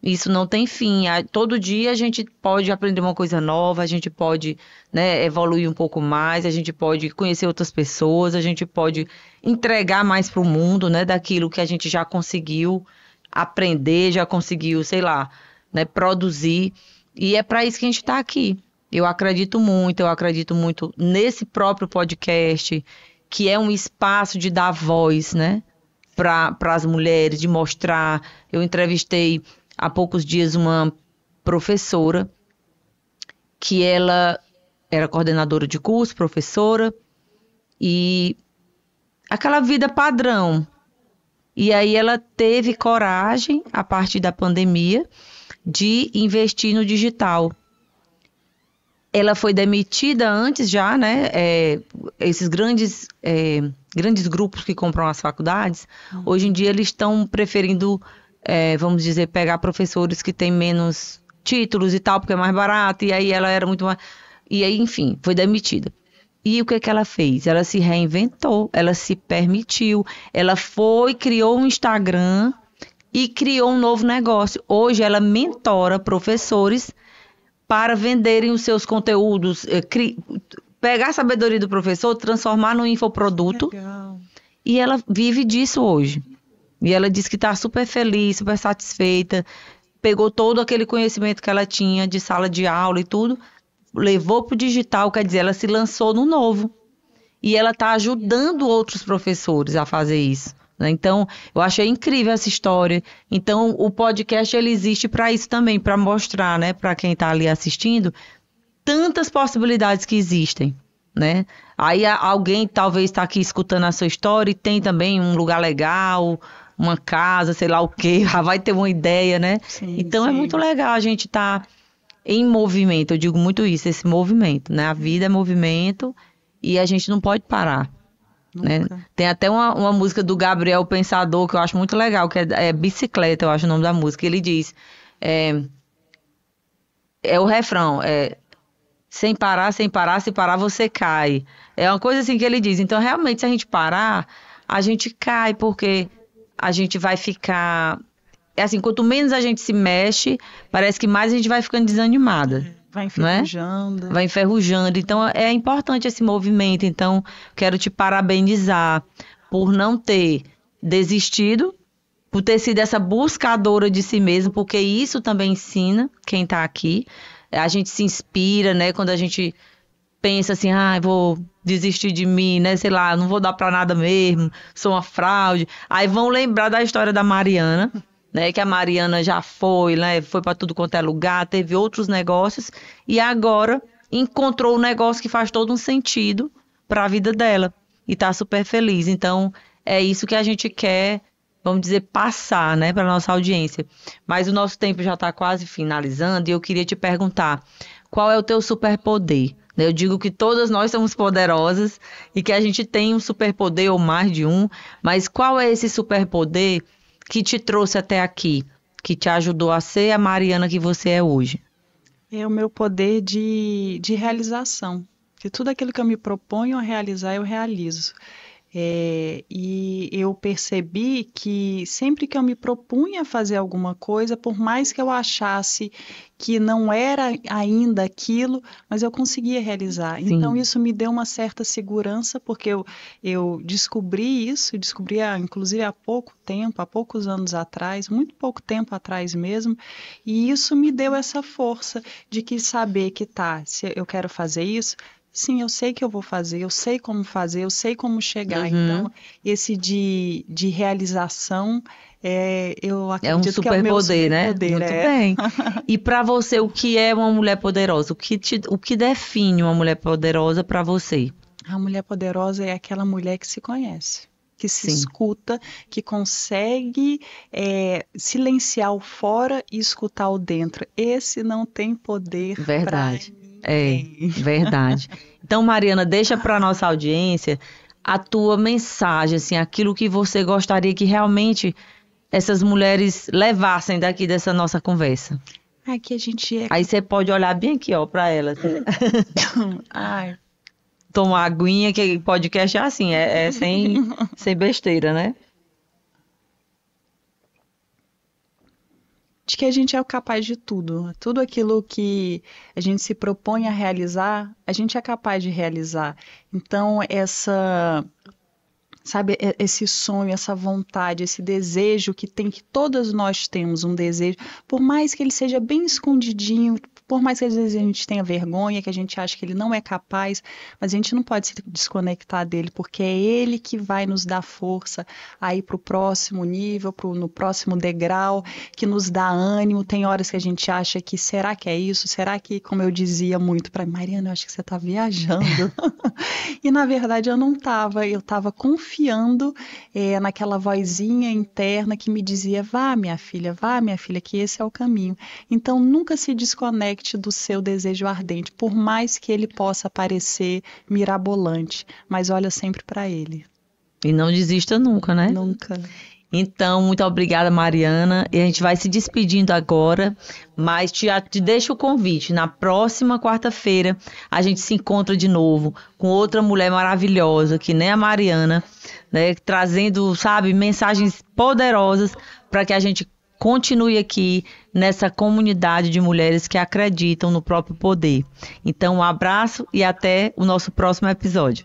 Isso não tem fim. Todo dia a gente pode aprender uma coisa nova, a gente pode, né, evoluir um pouco mais, a gente pode conhecer outras pessoas, a gente pode entregar mais para o mundo, né, daquilo que a gente já conseguiu aprender, já conseguiu, sei lá, né, produzir. E é para isso que a gente está aqui. Eu acredito muito nesse próprio podcast, que é um espaço de dar voz, né, para as mulheres, de mostrar. Eu entrevistei há poucos dias uma professora, que ela era coordenadora de curso, professora, e aquela vida padrão. E aí ela teve coragem, a partir da pandemia, de investir no digital. Ela foi demitida antes já, né? Esses grandes grupos que compram as faculdades, hoje em dia eles estão preferindo, vamos dizer, pegar professores que têm menos títulos e tal, porque é mais barato, e aí ela era muito mais... E aí, enfim, foi demitida. E o que ela fez? Ela se reinventou, ela se permitiu, ela criou um Instagram e criou um novo negócio. Hoje ela mentora professores para venderem os seus conteúdos, pegar a sabedoria do professor, transformar no infoproduto. Legal. E ela vive disso hoje. E ela diz que está super feliz, super satisfeita, pegou todo aquele conhecimento que ela tinha de sala de aula e tudo, levou para o digital, quer dizer, ela se lançou no novo. E ela está ajudando outros professores a fazer isso, né? Então, eu achei incrível essa história. Então, o podcast ele existe para isso também, para mostrar, né, para quem está ali assistindo, tantas possibilidades que existem, né? Aí alguém talvez está aqui escutando a sua história e tem também um lugar legal, uma casa, sei lá o quê, já vai ter uma ideia, né? Sim, então, sim. É muito legal a gente estar em movimento. Eu digo muito isso, esse movimento, né? A vida é movimento e a gente não pode parar. Né? Tem até uma música do Gabriel Pensador que eu acho muito legal, que é Bicicleta, eu acho o nome da música. Ele diz, o refrão, sem parar, se parar você cai. É uma coisa assim que ele diz. Então, realmente, se a gente parar, a gente cai, porque a gente vai ficar... É assim, quanto menos a gente se mexe, parece que mais a gente vai ficando desanimada. Vai enferrujando. Né? Vai enferrujando. Então, é importante esse movimento. Então, quero te parabenizar por não ter desistido, por ter sido essa buscadora de si mesmo, porque isso também ensina quem está aqui. A gente se inspira, né? Quando a gente pensa assim, vou desistir de mim, né? Sei lá, não vou dar para nada mesmo, sou uma fraude. Aí vão lembrar da história da Mariana, né, que a Mariana já foi, né, foi para tudo quanto é lugar, teve outros negócios e agora encontrou um negócio que faz todo um sentido para a vida dela e está super feliz. Então, é isso que a gente quer, vamos dizer, passar, né, para nossa audiência. Mas o nosso tempo já está quase finalizando e eu queria te perguntar, qual é o teu superpoder? Eu digo que todas nós somos poderosas e que a gente tem um superpoder ou mais de um, mas qual é esse superpoder que te trouxe até aqui, que te ajudou a ser a Mariana que você é hoje? É o meu poder de realização. Que tudo aquilo que eu me proponho a realizar, eu realizo. E eu percebi que sempre que eu me propunha a fazer alguma coisa, por mais que eu achasse que não era ainda aquilo, mas eu conseguia realizar. Sim. Então isso me deu uma certa segurança, porque eu descobri isso, inclusive há pouco tempo, há poucos anos atrás, muito pouco tempo atrás mesmo, e isso me deu essa força de que saber que se eu quero fazer isso, sim, eu sei que eu vou fazer, eu sei como chegar. Então, esse de realização, eu acredito que é o meu superpoder, né? Muito bem. E para você, o que é uma mulher poderosa? O que define uma mulher poderosa para você? A mulher poderosa é aquela mulher que se conhece, que se escuta, que consegue silenciar o fora e escutar o dentro. Esse não tem poder. Verdade. Verdade. Então, Mariana, deixa para nossa audiência a tua mensagem, assim, aquilo que você gostaria que realmente essas mulheres levassem daqui dessa nossa conversa. Que a gente Aí você pode olhar bem aqui, ó, para elas. Toma uma aguinha, que podcast é assim, sem besteira, né? De que a gente é capaz de tudo. Tudo aquilo que a gente se propõe a realizar, a gente é capaz de realizar. Então, esse sonho, essa vontade, esse desejo que todas nós temos um desejo, por mais que ele seja bem escondidinho, por mais que às vezes a gente tenha vergonha, que a gente acha que ele não é capaz, mas a gente não pode se desconectar dele, porque é ele que vai nos dar força a ir para o próximo nível, no próximo degrau, que nos dá ânimo. Tem horas que a gente acha que será que é isso? Será que, como eu dizia muito para Mariana, eu acho que você está viajando. E na verdade eu não estava, eu estava confiando naquela vozinha interna que me dizia, vá minha filha, que esse é o caminho. Então nunca se desconecte do seu desejo ardente, por mais que ele possa parecer mirabolante, mas olha sempre para ele. E não desista nunca, né? Nunca. Então, muito obrigada, Mariana. E a gente vai se despedindo agora, mas te deixo o convite. Na próxima quarta-feira, a gente se encontra de novo com outra mulher maravilhosa, que nem a Mariana, né, trazendo, sabe, mensagens poderosas para que a gente continue aqui nessa comunidade de mulheres que acreditam no próprio poder. Então, um abraço e até o nosso próximo episódio.